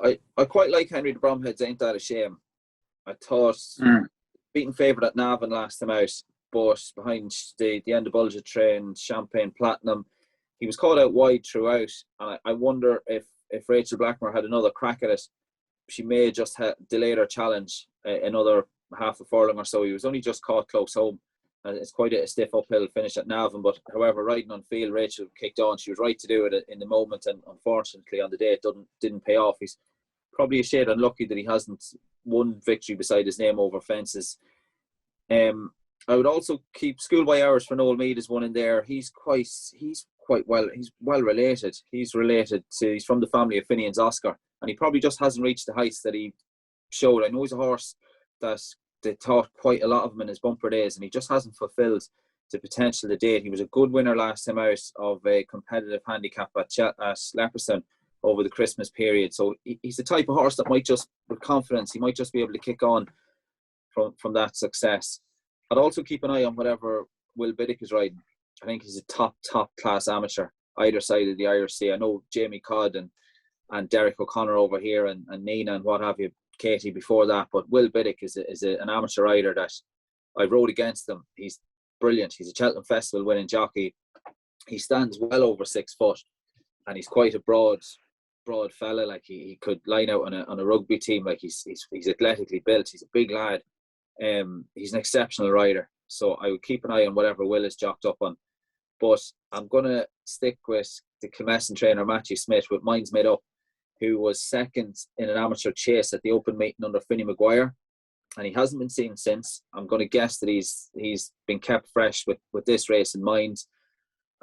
S3: I quite like Henry de Bromhead's Ain't That a Shame. I thought beating favourite at Navan last time out, but behind the end of Bulger Train, Champagne Platinum, he was caught out wide throughout. And I wonder if Rachel Blackmore had another crack at it, she may just have delayed her challenge another half a furlong or so. He was only just caught close home. It's quite a stiff uphill finish at Navan, but however, riding on field, Rachel kicked on. She was right to do it in the moment, and unfortunately on the day it didn't pay off. He's probably a shade unlucky that he hasn't won victory beside his name over fences. I would also keep Schoolboy Hours for Noel Mead as one in there. He's well related. He's from the family of Finney and Oscar, and he probably just hasn't reached the heights that he showed. I know he's a horse that they thought quite a lot of him in his bumper days, and he just hasn't fulfilled the potential to date. He was a good winner last time out of a competitive handicap at Leopardstown over the Christmas period. So he's the type of horse that might just, with confidence, he might just be able to kick on from that success. I'd also keep an eye on whatever Will Biddick is riding. I think he's a top class amateur either side of the Irish Sea. I know Jamie Codd and Derek O'Connor over here and Nina and what have you, Katie before that, but Will Biddick is an amateur rider that I rode against him. He's brilliant. He's a Cheltenham Festival winning jockey. He stands well over 6 foot, and he's quite a broad fella. Like he could line out on a rugby team. Like he's athletically built. He's a big lad. He's an exceptional rider. So I would keep an eye on whatever Will is jocked up on. But I'm gonna stick with the Kilmessan trainer Matthew Smith with Minds Made Up, who was second in an amateur chase at the open meeting under Finney Mcguire, and he hasn't been seen since. I'm going to guess that he's been kept fresh with this race in mind.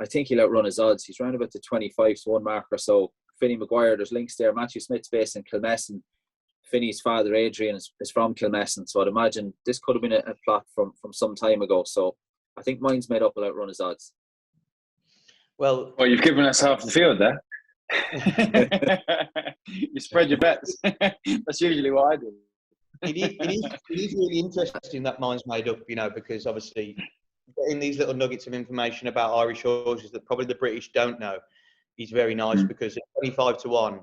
S3: I think he'll outrun his odds. He's round about the 25 to 1 mark or so. Finney Mcguire, there's links there. Matthew Smith's based in Kilmessan. Finney's father, Adrian, is from Kilmessan, so I'd imagine this could have been a plot from some time ago. So I think Minds Made Up will outrun his odds.
S2: Well, you've given us half the field there. You spread your bets. That's usually what I do.
S1: it is really interesting that mine's made up, you know, because obviously getting these little nuggets of information about Irish horses that probably the British don't know is very nice, because at 25 to 1,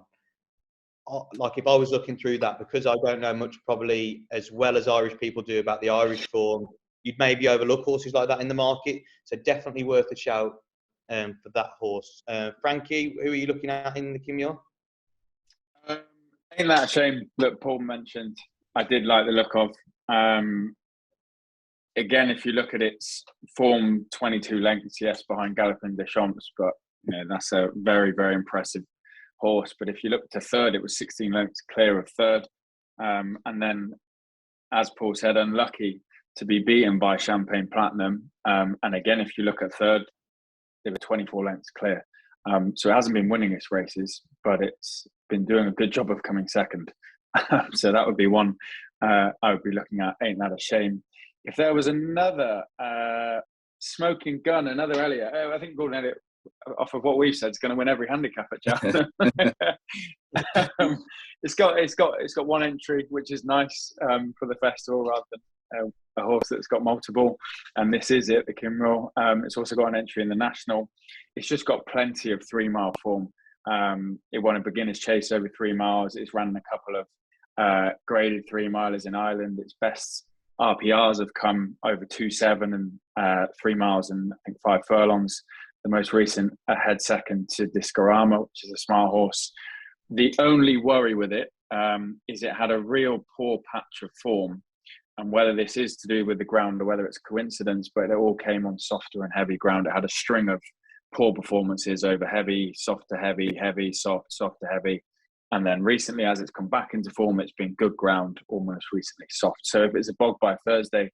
S1: like if I was looking through that, because I don't know much probably as well as Irish people do about the Irish form, you'd maybe overlook horses like that in the market. So definitely worth a shout for that horse. Frankie, who are you looking at in the Muir?
S2: Ain't that a shame that Paul mentioned? I did like the look of. Again, if you look at its form, 22 lengths, yes, behind Galloping Deschamps, but you know, that's a very, very impressive horse. But if you look to third, it was 16 lengths clear of third. And then, as Paul said, unlucky to be beaten by Champagne Platinum. And again, if you look at third, they were 24 lengths clear. So it hasn't been winning its races, but it's been doing a good job of coming second. So that would be one I would be looking at. Ain't that a shame? If there was another smoking gun, another Elliott, I think Gordon Elliott, off of what we've said, is going to win every handicap at Cheltenham. It's got one entry, which is nice for the festival, rather than a horse that's got multiple. And this is it, the Kimrel. It's also got an entry in the National. It's just got plenty of 3 mile form. It won a beginner's chase over 3 miles. It's ran a couple of graded 3 milers in Ireland. Its best RPRs have come over 2.7 and 3 miles and I think 5 furlongs. The most recent ahead second to Discorama, which is a smart horse. The only worry with it is it had a real poor patch of form, and whether this is to do with the ground or whether it's coincidence, but it all came on softer and heavy ground. It had a string of poor performances over heavy, soft to heavy, heavy, soft, soft to heavy. And then recently, as it's come back into form, it's been good ground, almost recently soft. So if it's a bog by Thursday,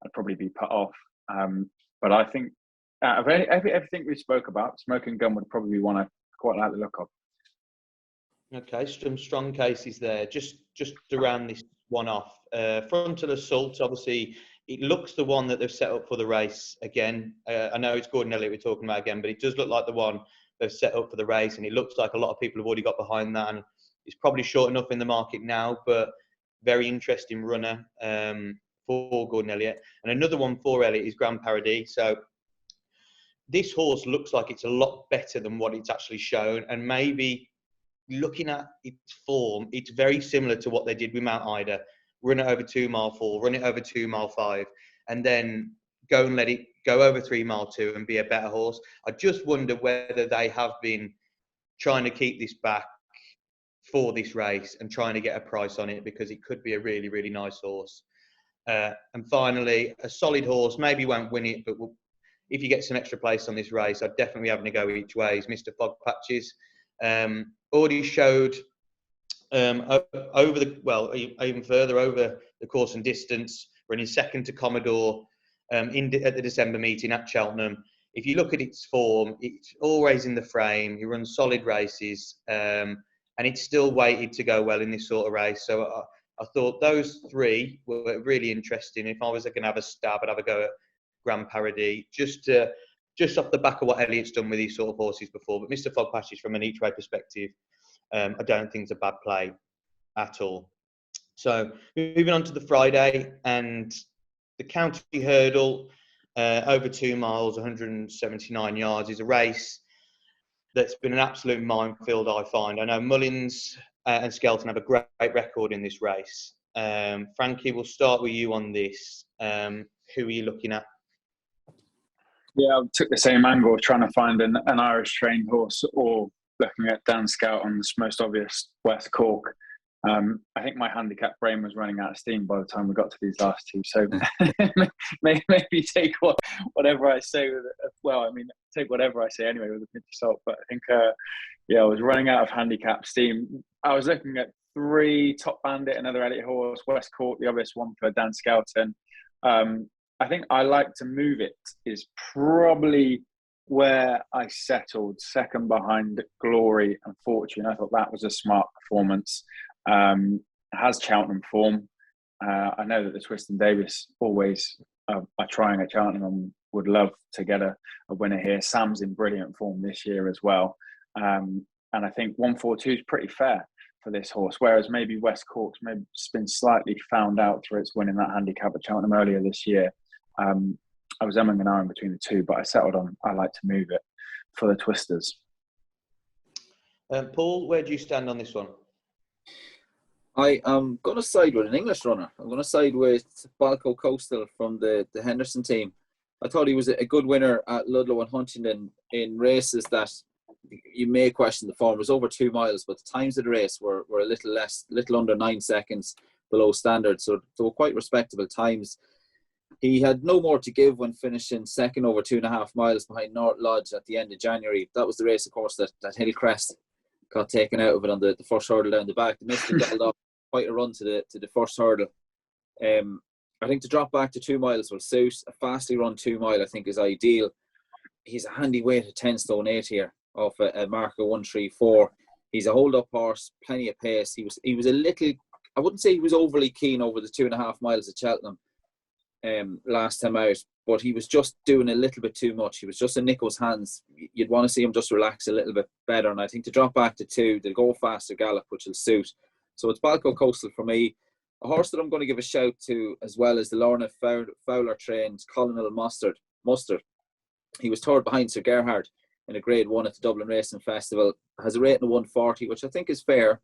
S2: I'd probably be put off. But I think out of everything we spoke about, Smoking Gun would probably be one I quite like the look of.
S1: Okay, some strong cases there. Just to round this one off, Frontal Assault, obviously, it looks the one that they've set up for the race again. I know it's Gordon Elliott we're talking about again, but it does look like the one they've set up for the race, and it looks like a lot of people have already got behind that, and it's probably short enough in the market now, but very interesting runner for Gordon Elliott. And another one for Elliott is Grand Paradis. So this horse looks like it's a lot better than what it's actually shown, and maybe looking at its form, it's very similar to what they did with Mount Ida. Run it over 2 mile 4, run it over 2 mile 5, and then go and let it go over 3 mile 2 and be a better horse. I just wonder whether they have been trying to keep this back for this race and trying to get a price on it, because it could be a really, really nice horse. And finally, a solid horse, maybe won't win it, but if you get some extra place on this race, I'd definitely be having to go each way, is Mr. Fog Patches. Already showed even further over the course and distance, running second to Commodore at the December meeting at Cheltenham. If you look at its form, it's always in the frame. He runs solid races, and it's still weighted to go well in this sort of race. So I thought those 3 were really interesting. If I was going to have a stab, I'd have a go at Grand Paradis, just off the back of what Elliott's done with these sort of horses before. But Mr. Fog Patches, from an each-way perspective, I don't think it's a bad play at all. So moving on to the Friday, and the county hurdle over 2 miles, 179 yards, is a race that's been an absolute minefield, I find. I know Mullins and Skelton have a great record in this race. Frankie, we'll start with you on this. Who are you looking at?
S2: Yeah, I took the same angle, trying to find an Irish trained horse, or looking at Dan Scout on the most obvious West Cork. I think my handicap brain was running out of steam by the time we got to these last 2. So maybe take whatever I say with it. Take whatever I say anyway with a pinch of salt. But I think, I was running out of handicap steam. I was looking at 3, Top Bandit, another Elliott horse, West Cork, the obvious one for Dan Skelton. I think I like to move it is probably where I settled, second behind Glory and Fortune. I thought that was a smart performance. Has Cheltenham form. I know that the Twist and Davis always are trying at Cheltenham and would love to get a winner here. Sam's in brilliant form this year as well. And I think 142 is pretty fair this horse, whereas maybe West Cork's maybe been slightly found out for its winning that handicap at Cheltenham earlier this year. I was umming and ahhing between the two, but I settled on I Like to Move It for the Twisters.
S1: Paul, where do you stand on this one?
S3: I am going to side with an English runner. I'm going to side with Balco Coastal from the Henderson team. I thought he was a good winner at Ludlow and Huntingdon in races that you may question the form. It was over 2 miles, but the times of the race were a little under 9 seconds below standard. So they were quite respectable times. He had no more to give when finishing second over 2.5 miles behind North Lodge at the end of January. That was the race, of course, that Hillcrest got taken out of it on the first hurdle down the back. The Mystic held off quite a run to the first hurdle. I think to drop back to 2 miles will suit. A fastly run 2 mile, I think, is ideal. He's a handy weight at 10 stone 8 here off a marker 134. He's a hold-up horse, plenty of pace. He was a little, I wouldn't say he was overly keen over the 2.5 miles at Cheltenham last time out, but he was just doing a little bit too much. He was just in Nico's hands. You'd want to see him just relax a little bit better, and I think to drop back to 2, they'll go faster gallop, which will suit. So it's Balco Coastal for me. A horse that I'm going to give a shout to as well as the Lorna Fowler trained Colonel Mustard. He was third behind Sir Gerhard in a Grade 1 at the Dublin Racing Festival. Has a rating of 140, which I think is fair.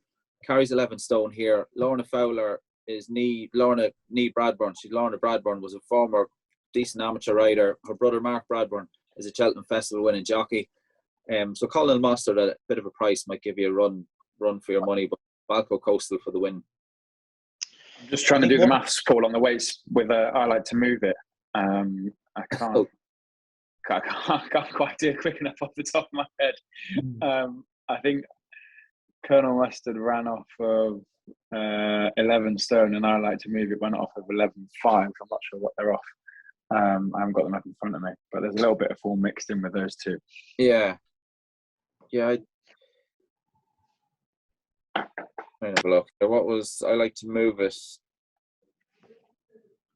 S3: Carries 11 stone here. Lorna Fowler is Lorna Bradburn. Lorna Bradburn was a former decent amateur rider. Her brother Mark Bradburn is a Cheltenham Festival winning jockey. So Colonel Mustard at a bit of a price might give you a run for your money, but Balco Coastal for the win.
S2: I'm just trying to do the maths, Paul, on the weights with I Like to Move It. I can't quite do it quick enough off the top of my head. I think Colonel Mustard ran off of 11 stone, and I Like to Move It went off of 11.5. I'm not sure what they're off. I haven't got them up in front of me, but there's a little bit of form mixed in with those two.
S3: Yeah. Have a look. What was I Like to Move It?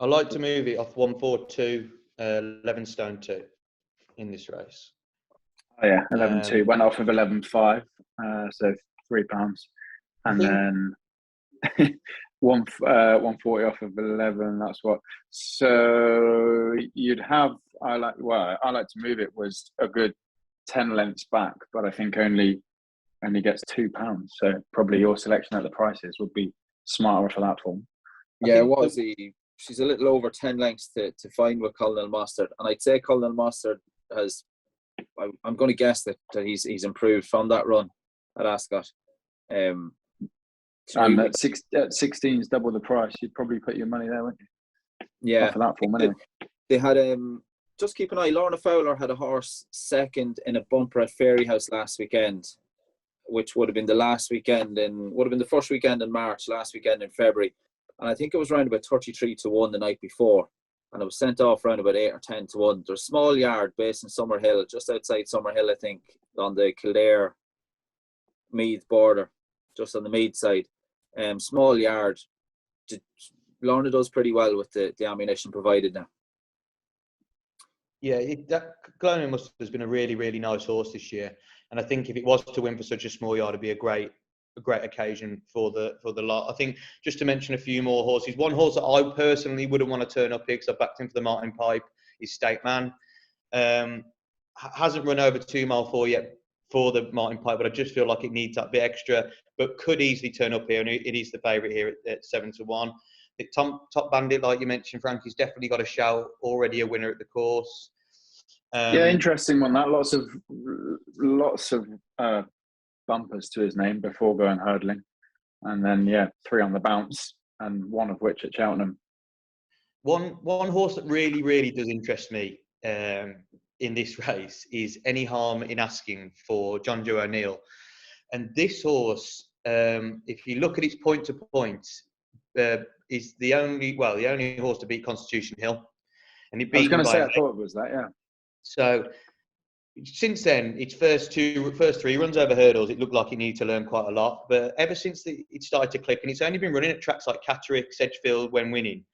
S1: I Like to Move It off 142, 11 stone 2 in this race.
S2: Oh yeah, 11.2 went off of 11.5, so £3, and then 140 off of 11. That's what. So you'd have I Like to Move It was a good 10 lengths back, but I think only gets £2. So probably your selection at the prices would be smarter for that form.
S3: Yeah, it was. She's a little over 10 lengths to find with Colonel Mustard, and I'd say Colonel Mustard has. I'm going to guess that he's improved from that run at Ascot.
S2: And at 16 is double the price. You'd probably put your money there, wouldn't you?
S3: Yeah,
S2: for that form anyway.
S3: They had just keep an eye. Lorna Fowler had a horse second in a bumper at Fairyhouse last weekend, which would have been the first weekend in March, last weekend in February, and I think it was around about 33-1 the night before, and it was sent off around about 8 or 10-1. There's a small yard based in Summerhill, just outside Summerhill, I think, on the Kildare Meath border, just on the Meath side. Small yard. Lorna does pretty well with the ammunition provided now.
S1: Yeah, Colonel Mustard has been a really, really nice horse this year, and I think if it was to win for such a small yard, it'd be a great occasion for the lot. I think just to mention a few more horses. One horse that I personally wouldn't want to turn up here because I backed him for the Martin Pipe is State Man. Hasn't run over 2 mile 4 yet for the Martin Pipe, but I just feel like it needs that bit extra, but could easily turn up here, and it is the favourite here at 7-1. The Top Bandit, like you mentioned, Frankie's definitely got a shout, already a winner at the course.
S2: Yeah, interesting one. That lots of bumpers to his name before going hurdling, and then 3 on the bounce, and one of which at Cheltenham.
S1: One horse that really, really does interest me in this race is Any Harm in Asking for John Joe O'Neill, and this horse, if you look at its point to point, is the only horse to beat Constitution Hill, and it beat. I was
S2: going to say, I thought it was that, yeah.
S1: So since then, its first 3 runs over hurdles, it looked like it needed to learn quite a lot. But ever since it started to click, and it's only been running at tracks like Catterick, Sedgefield when winning.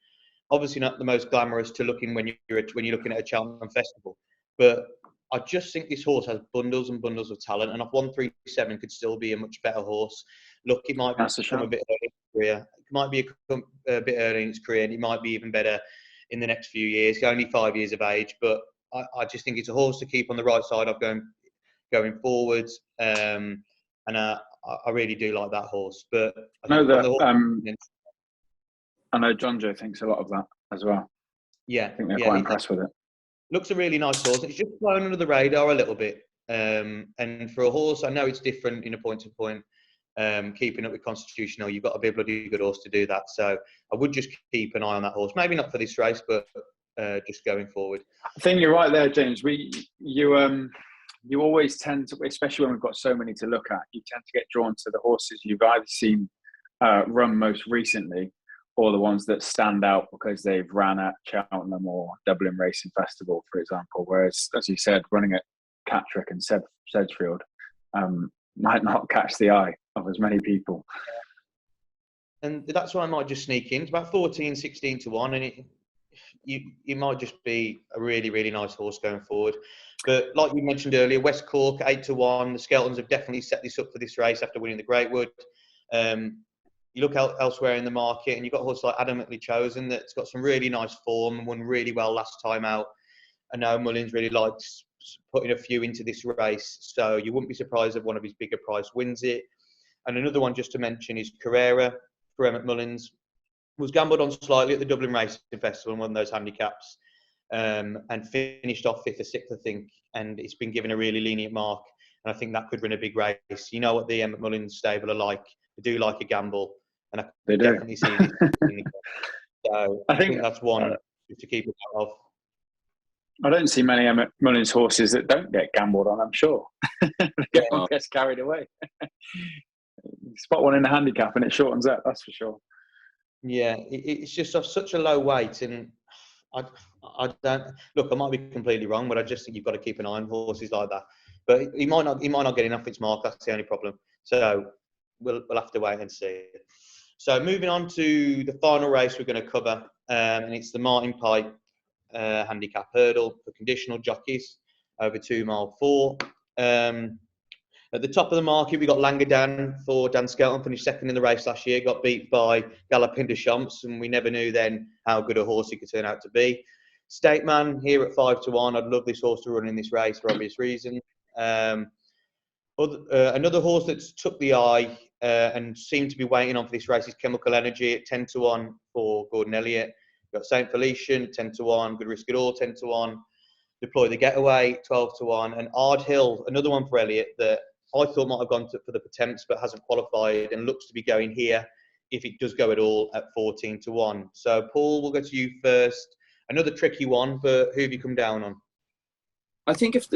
S1: Obviously not the most glamorous to look in when you're looking at a Cheltenham festival. But I just think this horse has bundles and bundles of talent, and off 137 could still be a much better horse. look, it might become a bit early in its career. It might be a bit early in its career, and it might be even better in the next few years. He's only 5 years of age, but I just think it's a horse to keep on the right side of going forwards. And I really do like that horse. But I
S2: know John Joe thinks a lot of that as well.
S1: Yeah,
S2: I think they're quite impressed with it.
S1: Looks a really nice horse. It's just flown under the radar a little bit. And for a horse, I know it's different in a point-to-point. Keeping up with Constitutional, you've got to be a bloody good horse to do that. So I would just keep an eye on that horse. Maybe not for this race, but just going forward.
S2: I think you're right there, James. You always tend to, especially when we've got so many to look at, you tend to get drawn to the horses you've either seen run most recently, or the ones that stand out because they've ran at Cheltenham or Dublin Racing Festival, for example. Whereas, as you said, running at Catterick and Sedgefield might not catch the eye of as many people.
S1: And that's why I might just sneak in. It's about 14, 16 to 1, and you might just be a really, really nice horse going forward. But like you mentioned earlier, West Cork 8 to 1. The Skeltons have definitely set this up for this race after winning the Greatwood. You look elsewhere in the market, and you've got a horse like Adamantly Chosen that's got some really nice form and won really well last time out. I know Mullins really likes putting a few into this race, so you wouldn't be surprised if one of his bigger price wins it. And another one just to mention is Carrera for Emmett Mullins. Was gambled on slightly at the Dublin Racing Festival in one of those handicaps, and finished off 5th or 6th, I think. And it's been given a really lenient mark, and I think that could win a big race. You know what the Emmett Mullins stable are like. They do like a gamble, and I definitely see this. So I think that's one to keep it out of.
S2: I don't see many Emmett Mullins horses that don't get gambled on, I'm sure. They get carried away. Spot one in the handicap and it shortens up, that's for sure.
S1: Yeah, it's just off such a low weight, and I don't look. I might be completely wrong, but I just think you've got to keep an eye on horses like that. But he might not get enough its mark. That's the only problem. So we'll have to wait and see. So moving on to the final race we're going to cover, and it's the Martin Pipe handicap hurdle for Conditional Jockeys over 2 mile 4. At the top of the market, we got Langadan for Dan Skelton, finished second in the race last year, got beat by Galopin de Champs, and we never knew then how good a horse he could turn out to be. State Man here at 5 to 1. I'd love this horse to run in this race for obvious reasons. Another horse that's took the eye and seemed to be waiting on for this race is Chemical Energy at 10 to 1 for Gordon Elliott. We've got St. Felician 10 to 1, Good Risk It All 10 to 1, Deploy the Getaway 12 to 1, and Ard Hill, another one for Elliott that I thought might have gone for the Pertemps but hasn't qualified and looks to be going here if it does go at all at 14 to 1. So Paul, we'll go to you first. Another tricky one, but who have you come down on?
S3: I think if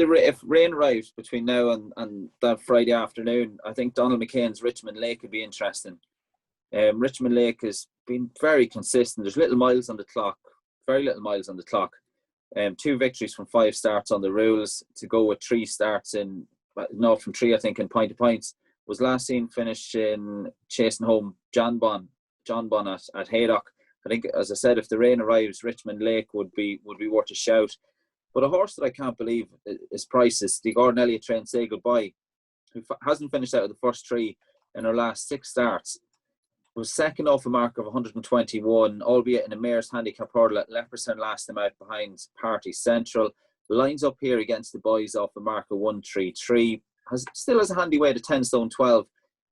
S3: rain arrives between now and that Friday afternoon, I think Donald McCain's Richmond Lake could be interesting. Richmond Lake has been very consistent. There's very little miles on the clock. 2 victories from 5 starts on the rules, to go with 3 starts in, from 3, I think, in point to points. Was last seen finishing chasing home John Bon at Haydock. I think, as I said, if the rain arrives, Richmond Lake would be worth a shout. But a horse that I can't believe is prices, the Gordon Elliott trained Say Goodbye, who hasn't finished out of the first 3 in her last 6 starts, was second off a mark of 121, albeit in a mare's handicap hurdle at Leopardstown last time out behind Party Central. Lines up here against the boys off a mark of 133. Still has a handy weight of 10 stone 12.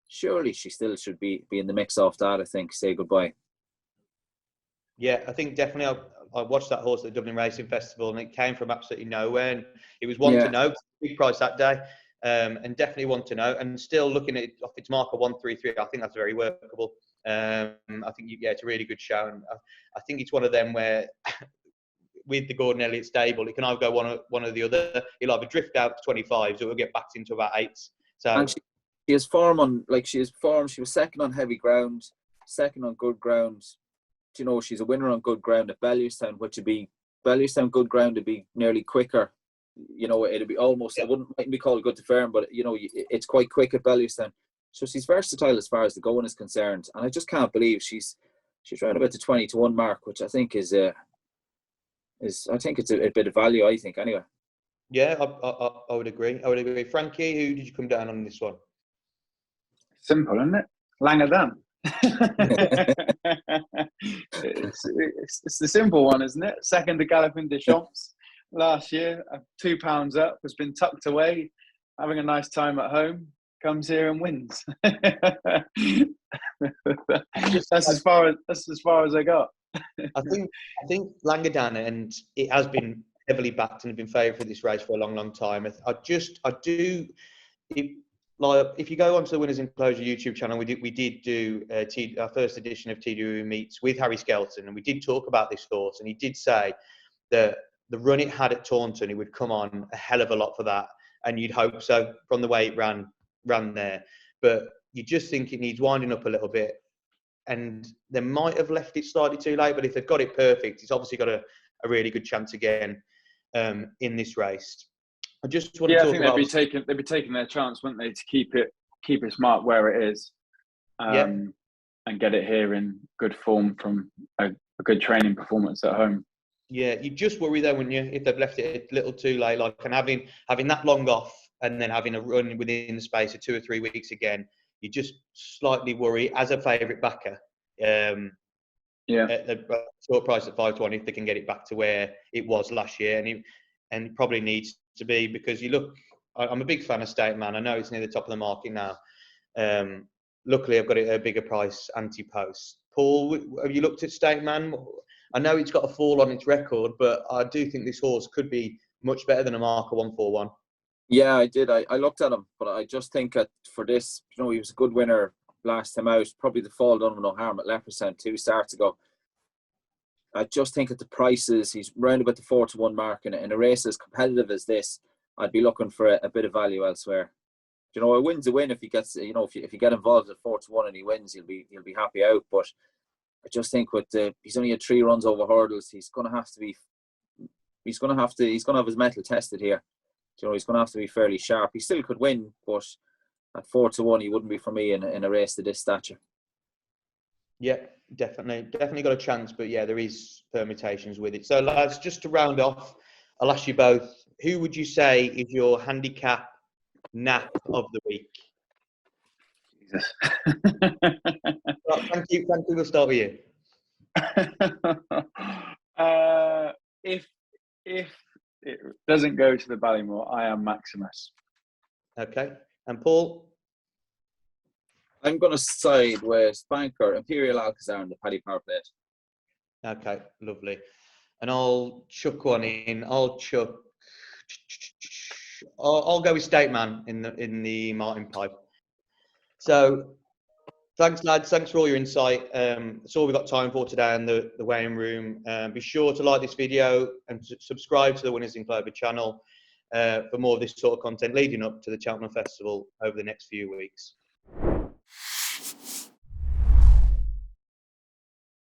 S3: Surely she still should be in the mix off that, I think. Say Goodbye.
S1: Yeah, I think definitely I watched that horse at the Dublin Racing Festival, and it came from absolutely nowhere. And it was one to know, big price that day, and definitely one to know. And still looking at it off its mark of 133, I think that's very workable. I think it's a really good show, and I think it's one of them where with the Gordon Elliott stable, it can either go one or the other. He'll either drift out to 25s or it'll get back into about 8s. So
S3: and she has form on, she was second on heavy ground, second on good ground. You know, she's a winner on good ground at Bellewstown, which would be Bellewstown good ground to be nearly quicker. You know, it'd be almost, it mightn't be called good to firm, but you know, it's quite quick at Bellewstown. So she's versatile as far as the going is concerned, and I just can't believe she's around about the 20 to 1 mark, which I think is it's a bit of value, I think, anyway.
S1: Yeah, I would agree. Frankie, who did you come down on this one?
S2: Simple, isn't it? Langadan. it's the simple one, isn't it? Second to Galloping des Champs last year, £2 up, has been tucked away, having a nice time at home, comes here and wins. That's as far as I got.
S1: I think Langadan, and it has been heavily backed and been favoured for this race for a long, long time. If you go onto the Winners Enclosure YouTube channel, we did do our first edition of TDU Meets with Harry Skelton, and we did talk about this horse, and he did say that the run it had at Taunton, it would come on a hell of a lot for that, and you'd hope so from the way it ran there. But you just think it needs winding up a little bit, and they might have left it slightly too late, but if they've got it perfect, it's obviously got a really good chance again in this race. I just want to talk
S2: I think they'd be taking their chance, wouldn't they, to keep it marked where it is, and get it here in good form from a good training performance at home.
S1: Yeah, you just worry though, wouldn't you, if they've left it a little too late, like, and having that long off and then having a run within the space of 2 or 3 weeks again, you just slightly worry as a favourite backer. At the short price at 5:20, if they can get it back to where it was last year, and it probably needs to be, because you look, I'm a big fan of State Man. I know it's near the top of the market now. Luckily, I've got it at a bigger price, anti-post. Paul, have you looked at State Man? I know it's got a fall on its record, but I do think this horse could be much better than a marker 141.
S3: Yeah, I did. I looked at him, but I just think that for this, he was a good winner last time out. Probably the fall done him no harm at Leopardstown 2 starts ago. I just think at the prices, he's round about the 4-1 mark, and in a race as competitive as this, I'd be looking for a bit of value elsewhere. A win's a win if he gets, if you get involved at 4-1 and he wins, he'll be happy out. But I just think he's only had 3 runs over hurdles. He's going to have his mettle tested here. He's going to have to be fairly sharp. He still could win, but at 4-1, he wouldn't be for me in a race to this stature.
S1: Yeah, definitely got a chance, but yeah, there is permutations with it. So lads, just to round off, I'll ask you both, who would you say is your handicap nap of the week?
S2: Jesus.
S1: Well, Frankie, we'll start with you.
S2: If it doesn't go to the Ballymore, I am Maximus.
S1: Okay, and Paul?
S3: I'm going to side with Banker, Imperial Alcazar, and the Paddy Power Plate.
S1: Okay, lovely. And I'll chuck one in. I'll go with State Man in the Martin Pipe. So, thanks, lads. Thanks for all your insight. That's all we've got time for today in the weighing room. Be sure to like this video and subscribe to the Winners Enclosure channel for more of this sort of content leading up to the Cheltenham Festival over the next few weeks.